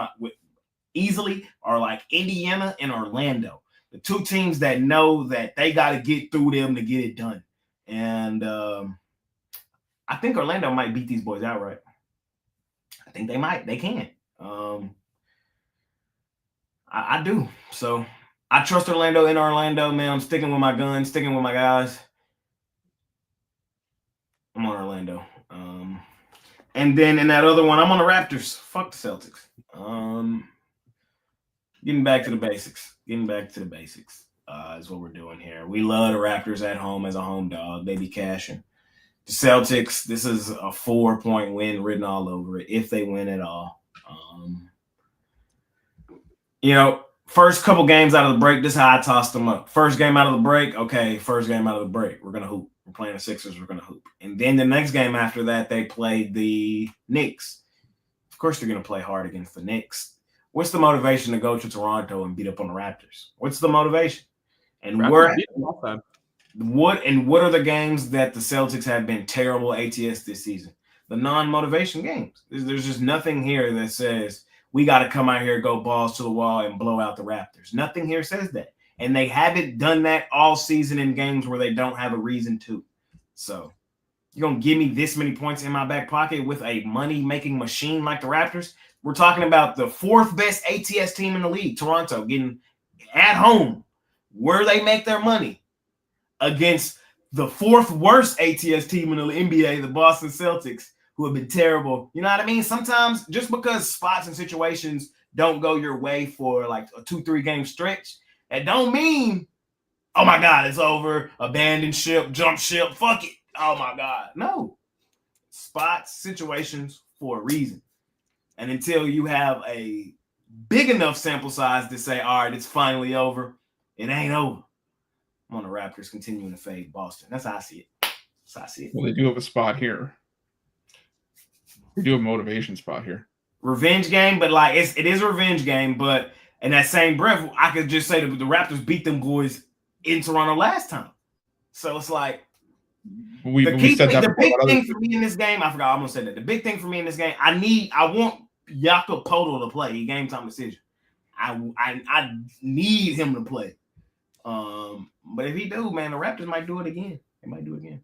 easily are like Indiana and Orlando. The 2 teams that know that they got to get through them to get it done. And I think Orlando might beat these boys outright. I think they might. They can. I do. So I trust Orlando in Orlando, man. I'm sticking with my guns, sticking with my guys. I'm on Orlando. And then in that other one, I'm on the Raptors. Fuck the Celtics. Getting back to the basics. Is what we're doing here. We love the Raptors at home as a home dog. They be cashing. The Celtics, this is a 4-point win written all over it, if they win at all. You know, first couple games out of the break, this is how I tossed them up. First game out of the break, okay, first game out of the break, we're going to hoop. We're playing the Sixers, we're going to hoop. And then the next game after that, they played the Knicks. Of course, they're going to play hard against the Knicks. What's the motivation to go to Toronto and beat up on the Raptors? What's the motivation? And what are the games that the Celtics have been terrible ATS this season? The non-motivation games. There's just nothing here that says we got to come out here, go balls to the wall, and blow out the Raptors. Nothing here says that. And they haven't done that all season in games where they don't have a reason to. So you're going to give me this many points in my back pocket with a money-making machine like the Raptors? We're talking about the fourth best ATS team in the league, Toronto, getting at home where they make their money against the fourth worst ATS team in the NBA, the Boston Celtics, who have been terrible. You know what I mean? Sometimes just because spots and situations don't go your way for like a 2-3 game stretch, that don't mean, oh my God, it's over, abandon ship, jump ship, fuck it. Oh my God. No. Spots, situations for a reason. And until you have a big enough sample size to say, all right, it's finally over, it ain't over. I'm on the Raptors continuing to fade Boston. That's how I see it. That's how I see it. Well, they do have a spot here. They do have a motivation spot here. Revenge game, but like it is a revenge game. But in that same breath, I could just say that the Raptors beat them boys in Toronto last time. So it's like the big thing for me in this game, I forgot, I'm gonna say that. The big thing for me in this game, I want Jakob Poeltl to play. He game time decision. I need him to play. But if he do, man, the Raptors might do it again. They might do it again.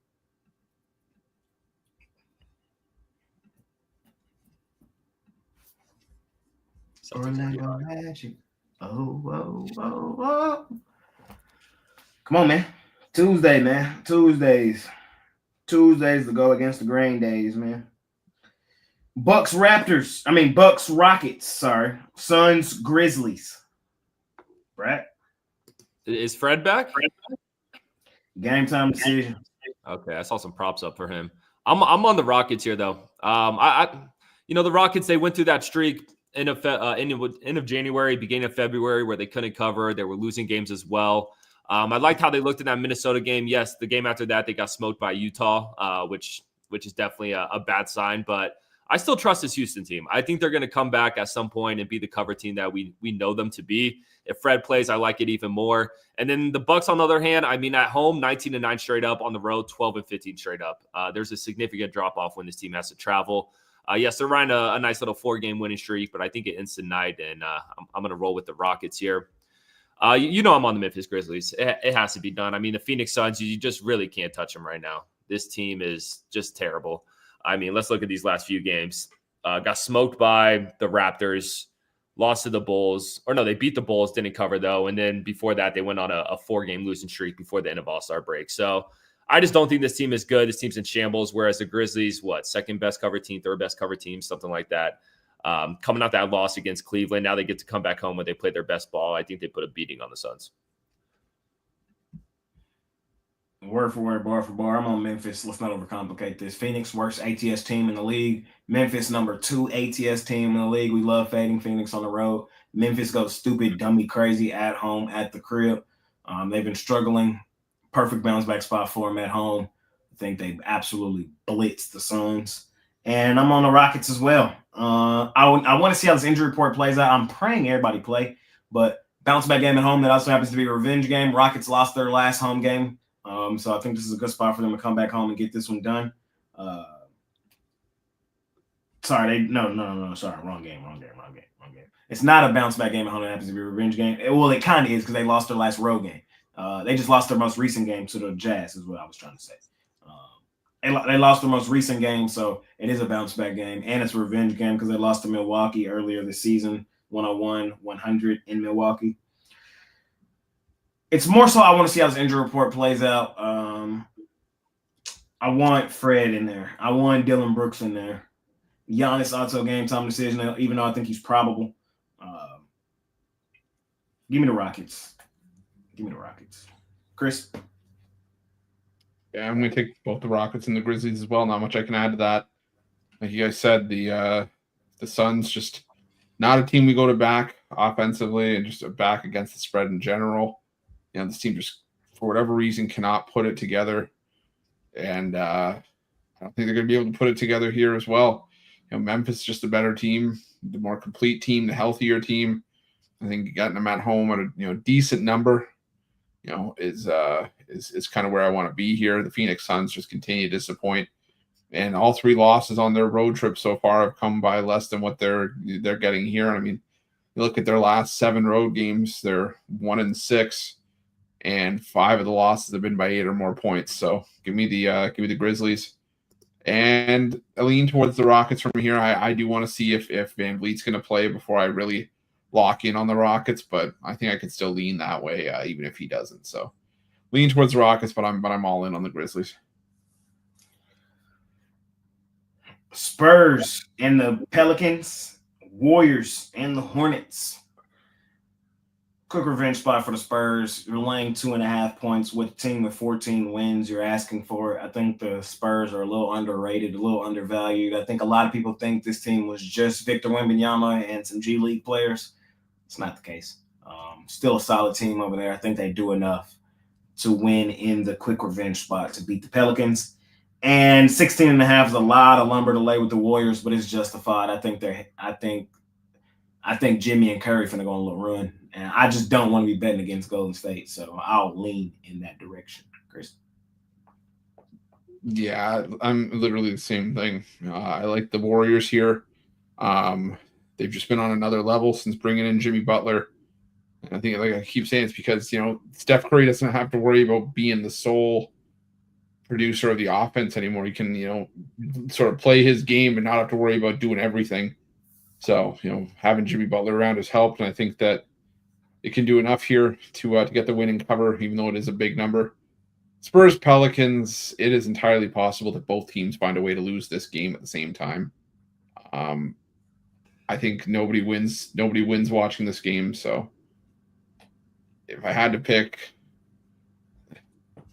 Orlando Magic. Oh. Come on, man. Tuesday, man. Tuesdays to go against the grain days, man. Bucks Rockets, sorry. Suns Grizzlies. Brett? Is Fred back? Game time decision. Okay, I saw some props up for him. I'm on the Rockets here though. The Rockets, they went through that streak end of January, beginning of February, where they couldn't cover. They were losing games as well. I liked how they looked in that Minnesota game. Yes, the game after that, they got smoked by Utah, which is definitely a bad sign. But I still trust this Houston team. I think they're going to come back at some point and be the cover team that we know them to be. If Fred plays, I like it even more. And then the Bucks, on the other hand, I mean, at home, 19-9 straight up. On the road, 12-15 straight up. There's a significant drop-off when this team has to travel. Yes, they're running a nice little 4-game winning streak, but I think it ends tonight, and I'm going to roll with the Rockets here. I'm on the Memphis Grizzlies. It has to be done. I mean, the Phoenix Suns, you just really can't touch them right now. This team is just terrible. I mean, let's look at these last few games. Got smoked by the Raptors, lost to the Bulls. Or no, they beat the Bulls, didn't cover though. And then before that, they went on a 4-game losing streak before the end of All-Star break. So I just don't think this team is good. This team's in shambles, whereas the Grizzlies, second best cover team, third best cover team, something like that. Coming out that loss against Cleveland, now they get to come back home when they play their best ball. I think they put a beating on the Suns. Word for word, bar for bar. I'm on Memphis. Let's not overcomplicate this. Phoenix, worst ATS team in the league. Memphis, number 2 ATS team in the league. We love fading Phoenix on the road. Memphis goes stupid, dummy, crazy at home, at the crib. They've been struggling. Perfect bounce back spot for them at home. I think they absolutely blitzed the Suns. And I'm on the Rockets as well. I want to see how this injury report plays out. I'm praying everybody play, but bounce back game at home. That also happens to be a revenge game. Rockets lost their last home game. So I think this is a good spot for them to come back home and get this one done. Sorry, wrong game. It's not a bounce back game at home. It happens to be a revenge game. Well, it kind of is because they lost their last road game. They just lost their most recent game to the Jazz is what I was trying to say. They lost their most recent game, so it is a bounce back game, and it's a revenge game because they lost to Milwaukee earlier this season, 101-100 in Milwaukee. It's more so I want to see how this injury report plays out. I want Fred in there. I want Dylan Brooks in there. Giannis also game time decision, even though I think he's probable. Give me the Rockets. Chris? Yeah, I'm going to take both the Rockets and the Grizzlies as well. Not much I can add to that. Like you guys said, the Suns just not a team we go to back offensively and just a back against the spread in general. This team just, for whatever reason, cannot put it together. And I don't think they're going to be able to put it together here as well. Memphis is just a better team, the more complete team, the healthier team. I think getting them at home at a decent number, is kind of where I want to be here. The Phoenix Suns just continue to disappoint, and all 3 losses on their road trip so far have come by less than what they're getting here. I mean, you look at their last 7 road games; they're 1-6, and 5 of the losses have been by 8 or more points. So give me the Grizzlies. And I lean towards the Rockets from here. I do want to see if Van Vliet's going to play before I really lock in on the Rockets, but I think I could still lean that way even if he doesn't. So lean towards the Rockets, but I'm all in on the Grizzlies. Spurs and the Pelicans, Warriors and the Hornets. Quick revenge spot for the Spurs. You're laying 2.5 points with a team with 14 wins. You're asking for it. I think the Spurs are a little underrated, a little undervalued. I think a lot of people think this team was just Victor Wembanyama and some G League players. It's not the case. Still a solid team over there. I think they do enough to win in the quick revenge spot to beat the Pelicans. And 16.5 is a lot of lumber to lay with the Warriors, but it's justified. I think Jimmy and Curry finna go on a little run. And I just don't want to be betting against Golden State, so I'll lean in that direction, Chris. Yeah, I'm literally the same thing. I like the Warriors here. They've just been on another level since bringing in Jimmy Butler. And I think, like I keep saying, it's because, Steph Curry doesn't have to worry about being the sole producer of the offense anymore. He can, sort of play his game and not have to worry about doing everything. So, having Jimmy Butler around has helped, and I think that it can do enough here to get the win and cover, even though it is a big number. Spurs, Pelicans, it is entirely possible that both teams find a way to lose this game at the same time. I think nobody wins watching this game, so if I had to pick,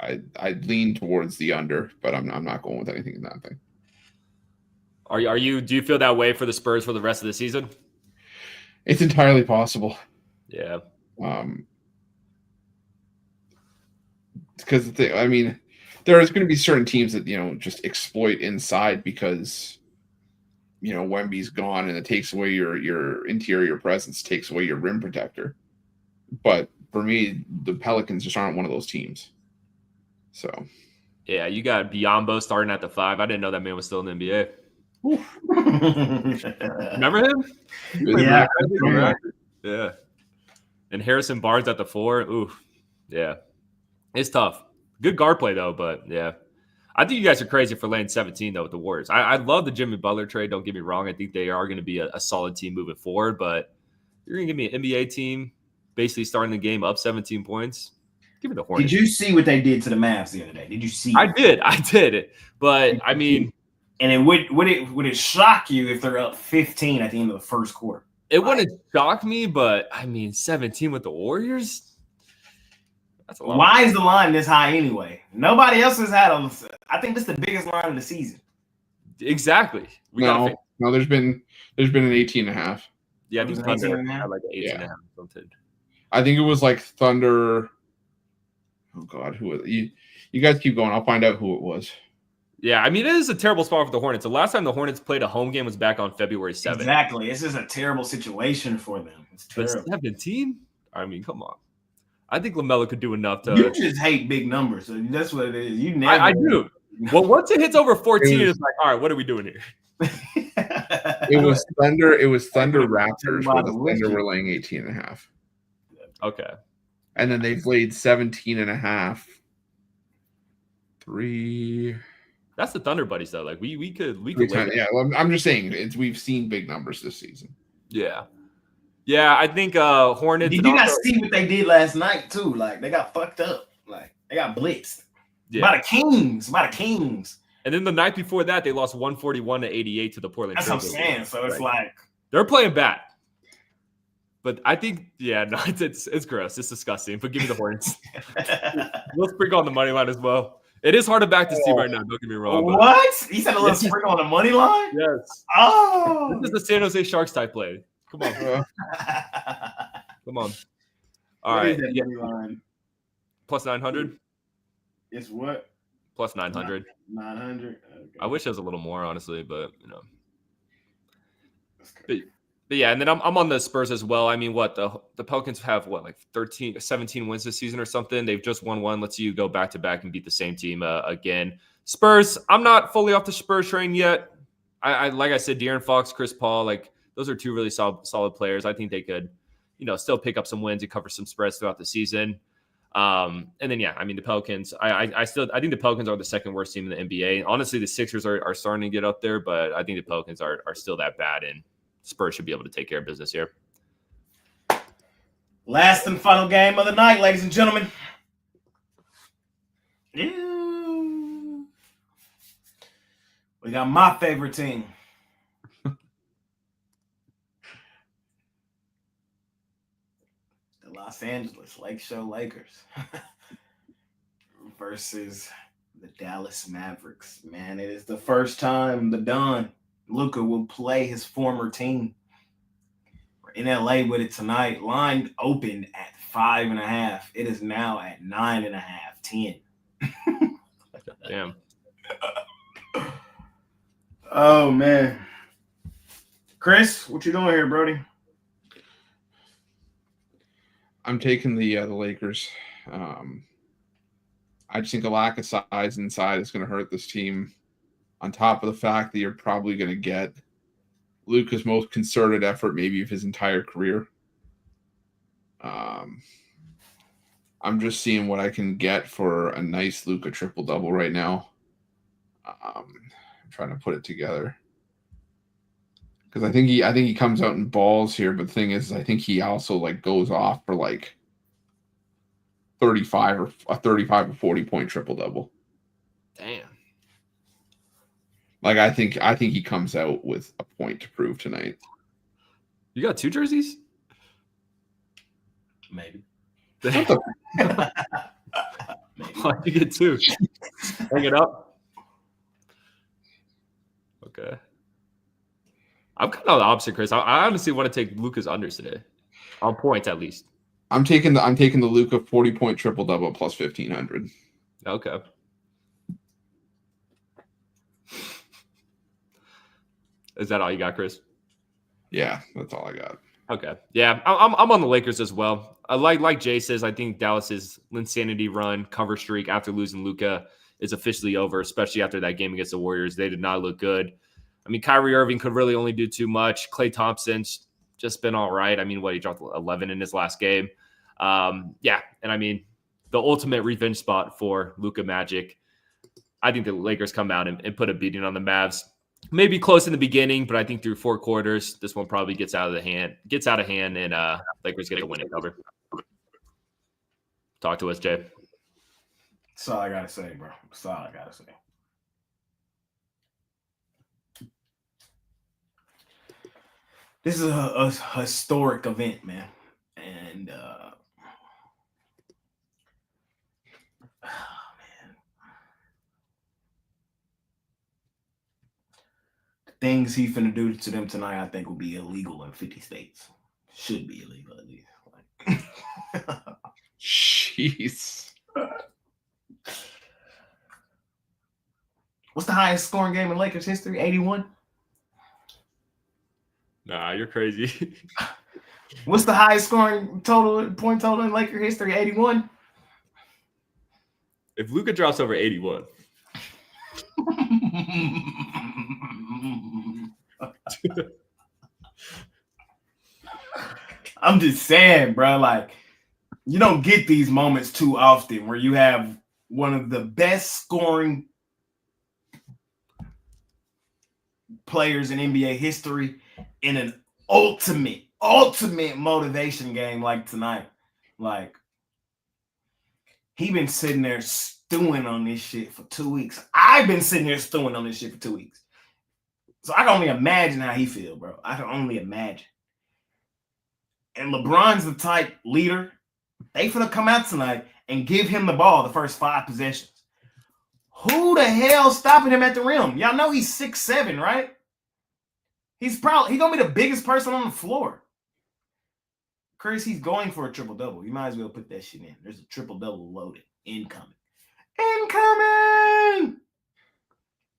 I'd lean towards the under, but I'm not going with anything in that thing. Do you feel that way for the Spurs for the rest of the season? It's entirely possible. Yeah. Because there's going to be certain teams that just exploit inside because Wemby's gone and it takes away your interior presence, takes away your rim protector. But for me, the Pelicans just aren't one of those teams. So yeah, you got Biyombo starting at the 5. I didn't know that man was still in the NBA. Remember him? Yeah. Yeah. And Harrison Barnes at the 4. Ooh, yeah. It's tough. Good guard play, though, but yeah. I think you guys are crazy for laying 17, though, with the Warriors. I love the Jimmy Butler trade. Don't get me wrong. I think they are going to be a solid team moving forward, but you're going to give me an NBA team basically starting the game up 17 points. Give me the Hornets. Did you see what they did to the Mavs the other day? Did you see? I did. But, I mean. And would it shock you if they're up 15 at the end of the first quarter? It wouldn't shock me, but, 17 with the Warriors? That's a lot. Why is the line this high anyway? Nobody else has had I think this is the biggest line of the season. Exactly. No, there's been an 18.5. Yeah, I think Thunder had like 18.5 or something. I think it was like Thunder. Oh God, who was it? You guys keep going. I'll find out who it was. Yeah, it is a terrible spot for the Hornets. The last time the Hornets played a home game was back on February 7th. Exactly. This is a terrible situation for them. It's terrible. But 17? Come on. I think LaMelo could do enough to. You just hate big numbers. So that's what it is. You never. I do. Well, once it hits over 14, it's like, all right, what are we doing here? It was Thunder. It was Thunder Raptors. Where the Thunder were laying 18.5. Okay. And then they played 17.5. 3. That's the Thunder buddies though. Like we could. Yeah, well, I'm just saying we've seen big numbers this season. Yeah. Yeah, I think Hornets. Did you guys see what they did last night too? Like they got fucked up. Like they got blitzed. Yeah. By the Kings. And then the night before that, they lost 141-88 to the Portland. That's what I'm saying. So it's like they're playing bad. But I think, it's gross. It's disgusting. But give me the Hornets. We'll sprinkle on the money line as well. It is hard to back this team right now. Don't get me wrong. But what? He said a little sprinkle on the money line? Yes. Oh. This is the San Jose Sharks type play. Come on. Come on. All What right. is that Yeah. money line? Plus 900. It's what? Plus 900. 900. Okay. I wish it was a little more, honestly, but you know. That's crazy. But yeah, and then I'm on the Spurs as well. I mean, what the Pelicans have like 17 wins this season or something. They've just won one. Lets you go back to back and beat the same team again. Spurs, I'm not fully off the Spurs train yet. I like I said, De'Aaron Fox, Chris Paul, like those are two really solid players. I think they could, still pick up some wins and cover some spreads throughout the season. And then yeah, I mean the Pelicans. I think the Pelicans are the second worst team in the NBA. Honestly, the Sixers are starting to get up there, but I think the Pelicans are still that bad, and Spurs should be able to take care of business here. Last and final game of the night, ladies and gentlemen. We got my favorite team. The Los Angeles Lake Show Lakers versus the Dallas Mavericks. Man, it is the first time the Don Luka will play his former team. We're in LA with it tonight. Line opened at 5.5. It is now at 9.5, 10. Damn. Oh man. Chris, what you doing here, Brody? I'm taking the Lakers. I just think a lack of size inside is going to hurt this team. On top of the fact that you're probably going to get Luka's most concerted effort, maybe of his entire career. I'm just seeing what I can get for a nice Luka triple double right now. I'm trying to put it together because I think he comes out in balls here. But the thing is, I think he also goes off for 35 or 40 point triple double. Damn. I think he comes out with a point to prove tonight. You got 2 jerseys? Maybe. Maybe. Why'd you get 2? Bring it up. Okay. I'm kind of the opposite, Chris. I honestly want to take Luka's unders today. On points, at least. I'm taking the Luka 40 point triple double plus 1,500. Okay. Is that all you got, Chris? Yeah, that's all I got. Okay. Yeah, I'm on the Lakers as well. Like Jay says, I think Dallas's insanity run, cover streak after losing Luka is officially over, especially after that game against the Warriors. They did not look good. I mean, Kyrie Irving could really only do too much. Klay Thompson's just been all right. I mean, he dropped 11 in his last game. Yeah, and I mean, the ultimate revenge spot for Luka Magic. I think the Lakers come out and put a beating on the Mavs. Maybe close in the beginning, but I think through 4 quarters, this one probably gets out of hand, and Lakers get a winning cover. Talk to us, Jay. That's all I gotta say, bro. That's all I gotta say. This is a historic event, man. And man. The things he's finna do to them tonight, I think, will be illegal in 50 states. Should be illegal at least. Jeez. What's the highest scoring game in Lakers history? 81? Nah, you're crazy. What's the highest scoring point total in Laker history? 81? If Luka drops over 81. I'm just saying, bro, you don't get these moments too often where you have one of the best scoring players in NBA history in an ultimate motivation game like tonight. He been sitting there stewing on this shit for 2 weeks. I've been sitting there stewing on this shit for 2 weeks. So I can only imagine how he feel, bro. I can only imagine. And LeBron's the type leader. They finna come out tonight and give him the ball the first 5 possessions. Who the hell stopping him at the rim? Y'all know he's 6'7", right? He's gonna be the biggest person on the floor. Chris, he's going for a triple-double. You might as well put that shit in. There's a triple-double loaded. Incoming. Incoming!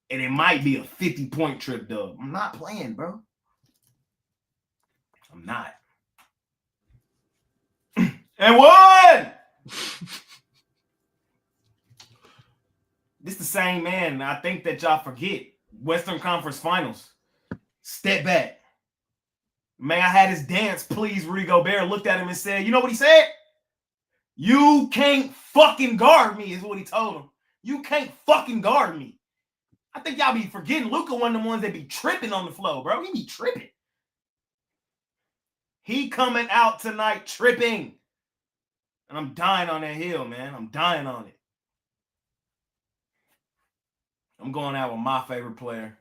And it might be a 50-point trip dub. I'm not playing, bro. I'm not. And one! This the same man. I think that y'all forget. Western Conference Finals. Step back. May I had his dance, please. Rudy Gobert looked at him and said, you know what he said? You can't fucking guard me, is what he told him. You can't fucking guard me. I think y'all be forgetting Luka one of the ones that be tripping on the floor, bro. He be tripping. He coming out tonight tripping. And I'm dying on that hill, man. I'm dying on it. I'm going out with my favorite player,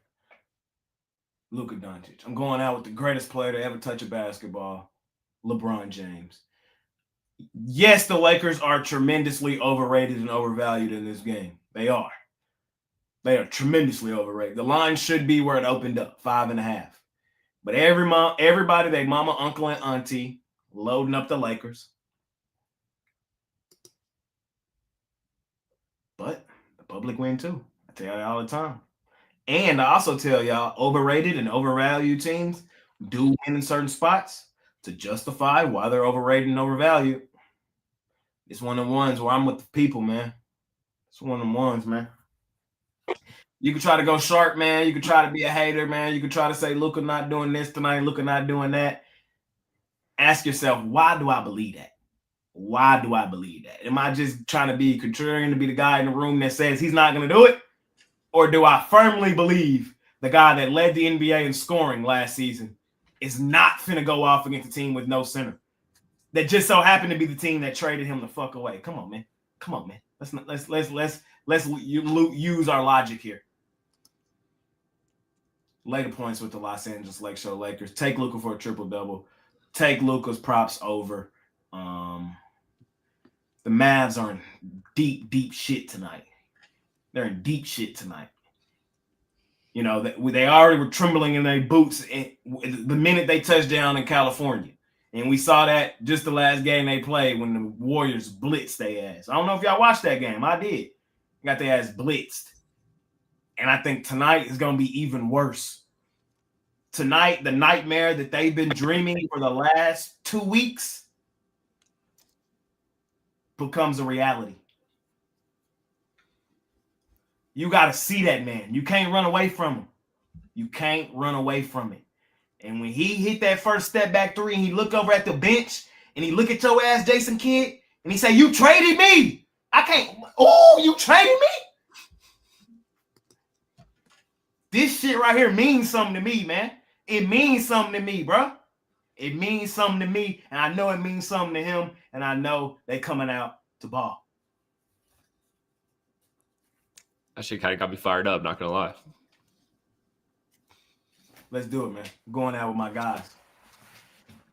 Luka Doncic. I'm going out with the greatest player to ever touch a basketball, LeBron James. Yes, the Lakers are tremendously overrated and overvalued in this game. They are. They are tremendously overrated. The line should be where it opened up, 5.5. But everybody, they mama, uncle, and auntie, loading up the Lakers. But the public win too. I tell y'all all the time. And I also tell y'all, overrated and overvalued teams do win in certain spots to justify why they're overrated and overvalued. It's one of the ones where I'm with the people, man. It's one of them ones, man. You can try to go sharp, man. You can try to be a hater, man. You can try to say, Luka not doing this tonight, Luka not doing that. Ask yourself, why do I believe that? Why do I believe that? Am I just trying to be contrarian, to be the guy in the room that says he's not going to do it? Or do I firmly believe the guy that led the NBA in scoring last season is not finna go off against a team with no center? That just so happened to be the team that traded him the fuck away. Come on, man. Come on, man. Let's use our logic here. Lay the points with the Los Angeles Lakers. Take Luka for a triple-double. Take Luka's props over. The Mavs are in deep shit tonight. They're in deep shit tonight. You know, they already were trembling in their boots the minute they touched down in California. And we saw that just the last game they played when the Warriors blitzed their ass. I don't know if y'all watched that game. I did. Got their ass blitzed. And I think tonight is going to be even worse. Tonight, the nightmare that they've been dreaming for the last 2 weeks becomes a reality. You got to see that man. You can't run away from him. You can't run away from it. And when he hit that first step back three and he look over at the bench and he look at your ass, Jason Kidd, and he say, you traded me. I can't. Oh, you traded me? This shit right here means something to me, man. It means something to me, bro. It means something to me, and I know it means something to him, and I know they coming out to ball. That shit kind of got me fired up, not going to lie. Let's do it, man. I'm going out with my guys.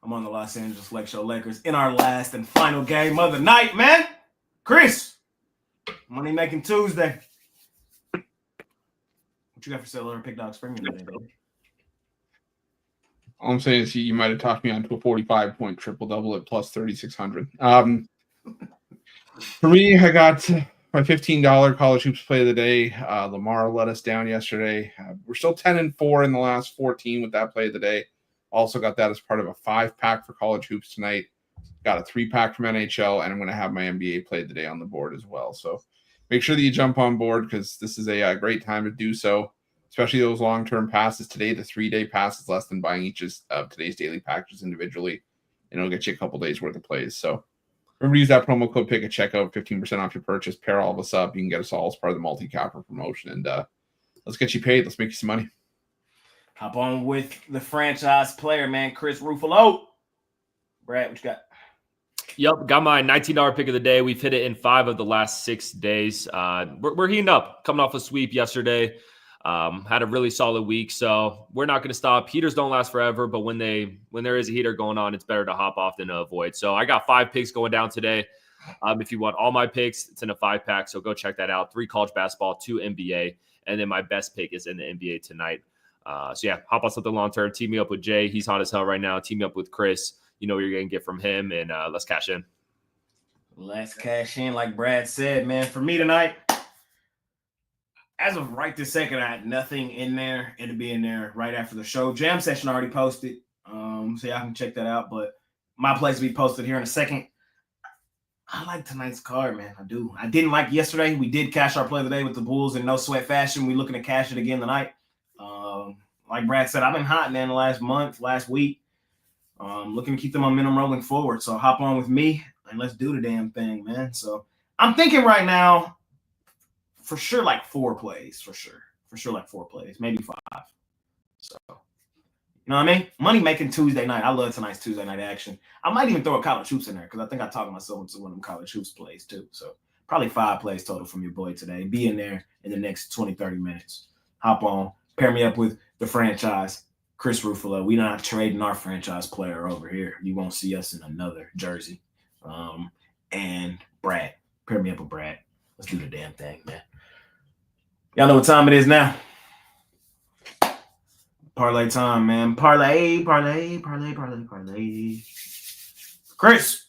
I'm on the Los Angeles Lakers in our last and final game of the night, man. Chris, Money Making Tuesday. What you got for sale or Pick Dog Spring today, baby? All I'm saying is you might have talked me onto a 45-point triple-double at plus 3,600. For me, I got my $15 college hoops play of the day. Lamar let us down yesterday. We're still 10-4 in the last 14 with that play of the day. Also got that as part of a 5-pack for college hoops tonight. Got a 3-pack from NHL, and I'm going to have my NBA play of the day on the board as well. So make sure that you jump on board because this is a great time to do so, especially those long-term passes. Today, the 3-day pass is less than buying each of today's daily packages individually, and it'll get you a couple days worth of plays. So remember to use that promo code PICK at checkout, 15% off your purchase. Pair all of us up. You can get us all as part of the multi-capper promotion, and let's get you paid. Let's make you some money. Hop on with the franchise player, man, Chris Ruffalo. Brad, what you got? Yep, got my $19 pick of the day. We've hit it in 5 of the last 6 days. We're heating up, coming off a sweep yesterday. Had a really solid week, so we're not going to stop. Heaters don't last forever, but when there is a heater going on, it's better to hop off than to avoid. So I got 5 picks going down today. If you want all my picks, it's in a 5-pack, so go check that out. 3 college basketball, 2 NBA, and then my best pick is in the NBA tonight. So yeah, hop on something long-term. Team me up with Jay. He's hot as hell right now. Team me up with Chris. you know what you're going to get from him, and let's cash in. Let's cash in, like Brad said, man. For me tonight, as of right this second, I had nothing in there. It'll be in there right after the show. Jam session already posted, so y'all can check that out. But my place will be posted here in a second. I like tonight's card, man. I do. I didn't like yesterday. We did cash our play of the day with the Bulls in no sweat fashion. We're looking to cash it again tonight. Like Brad said, I've been hot, man, the last week. Looking to keep the momentum rolling forward. So hop on with me and let's do the damn thing, man. So I'm thinking right now, for sure, like 4 plays, for sure, like 4 plays, maybe 5. So, you know what I mean? Money making Tuesday night. I love tonight's Tuesday night action. I might even throw a college hoops in there because I think I talked myself into one of them college hoops plays too. So probably 5 plays total from your boy today. Be in there in the next 20, 30 minutes. Hop on, pair me up with the franchise, Chris Ruffalo. We not trading our franchise player over here. You won't see us in another jersey. And Brad, pair me up with Brad. Let's do the damn thing, man. Y'all know what time it is now. Parlay time, man. Parlay. Chris,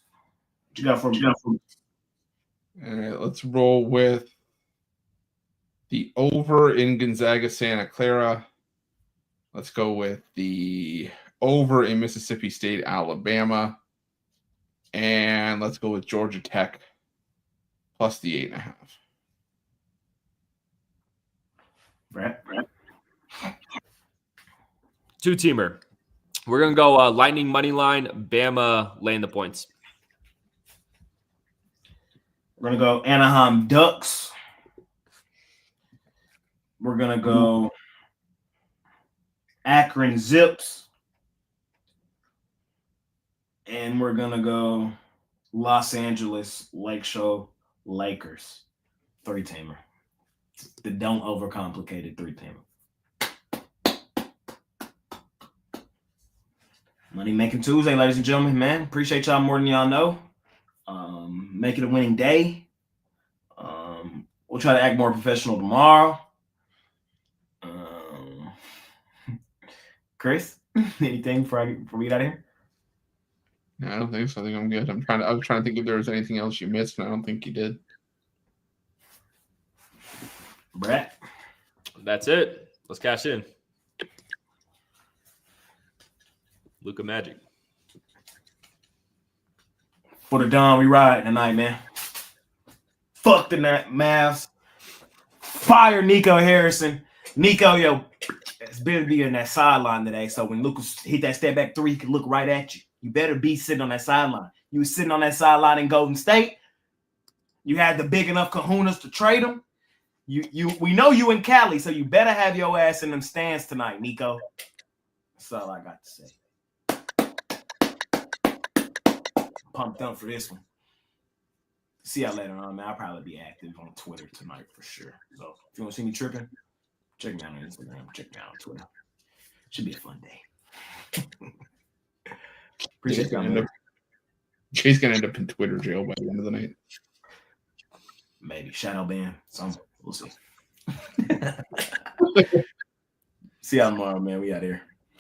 what you got for me? All right, let's roll with the over in Gonzaga, Santa Clara. Let's go with the over in Mississippi State, Alabama. And let's go with Georgia Tech plus the 8.5. Brad. 2-teamer. We're going to go Lightning money line, Bama laying the points. We're going to go Anaheim Ducks. We're going to go Akron Zips. And we're going to go Los Angeles Lake Show Lakers. 3-teamer. The don't overcomplicate it 3-teamer. Money making Tuesday, ladies and gentlemen, man. Appreciate y'all more than y'all know. Make it a winning day. We'll try to act more professional tomorrow. Chris, anything for me out of here? No, I don't think so. I think I'm good. I was trying to think if there was anything else you missed, and I don't think you did. Brett? That's it. Let's cash in. Luka Magic. For the dawn, we ride tonight, man. Fuck the Mavs. Fire Nico Harrison. Nico, yo, it's better to be in that sideline today. So when Lucas hit that step back 3, he can look right at you. You better be sitting on that sideline. You was sitting on that sideline in Golden State. You had the big enough kahunas to trade him. We know you in Cali, so you better have your ass in them stands tonight, Nico. That's all I got to say. Pumped up for this one. See y'all later on, man. I'll probably be active on Twitter tonight for sure. So if you want to see me tripping, check me out on Instagram. Check me out on Twitter. Should be a fun day. Appreciate y'all. Jay's gonna end up in Twitter jail by the end of the night. Maybe shadow ban. We'll see. See y'all tomorrow, man. We out here.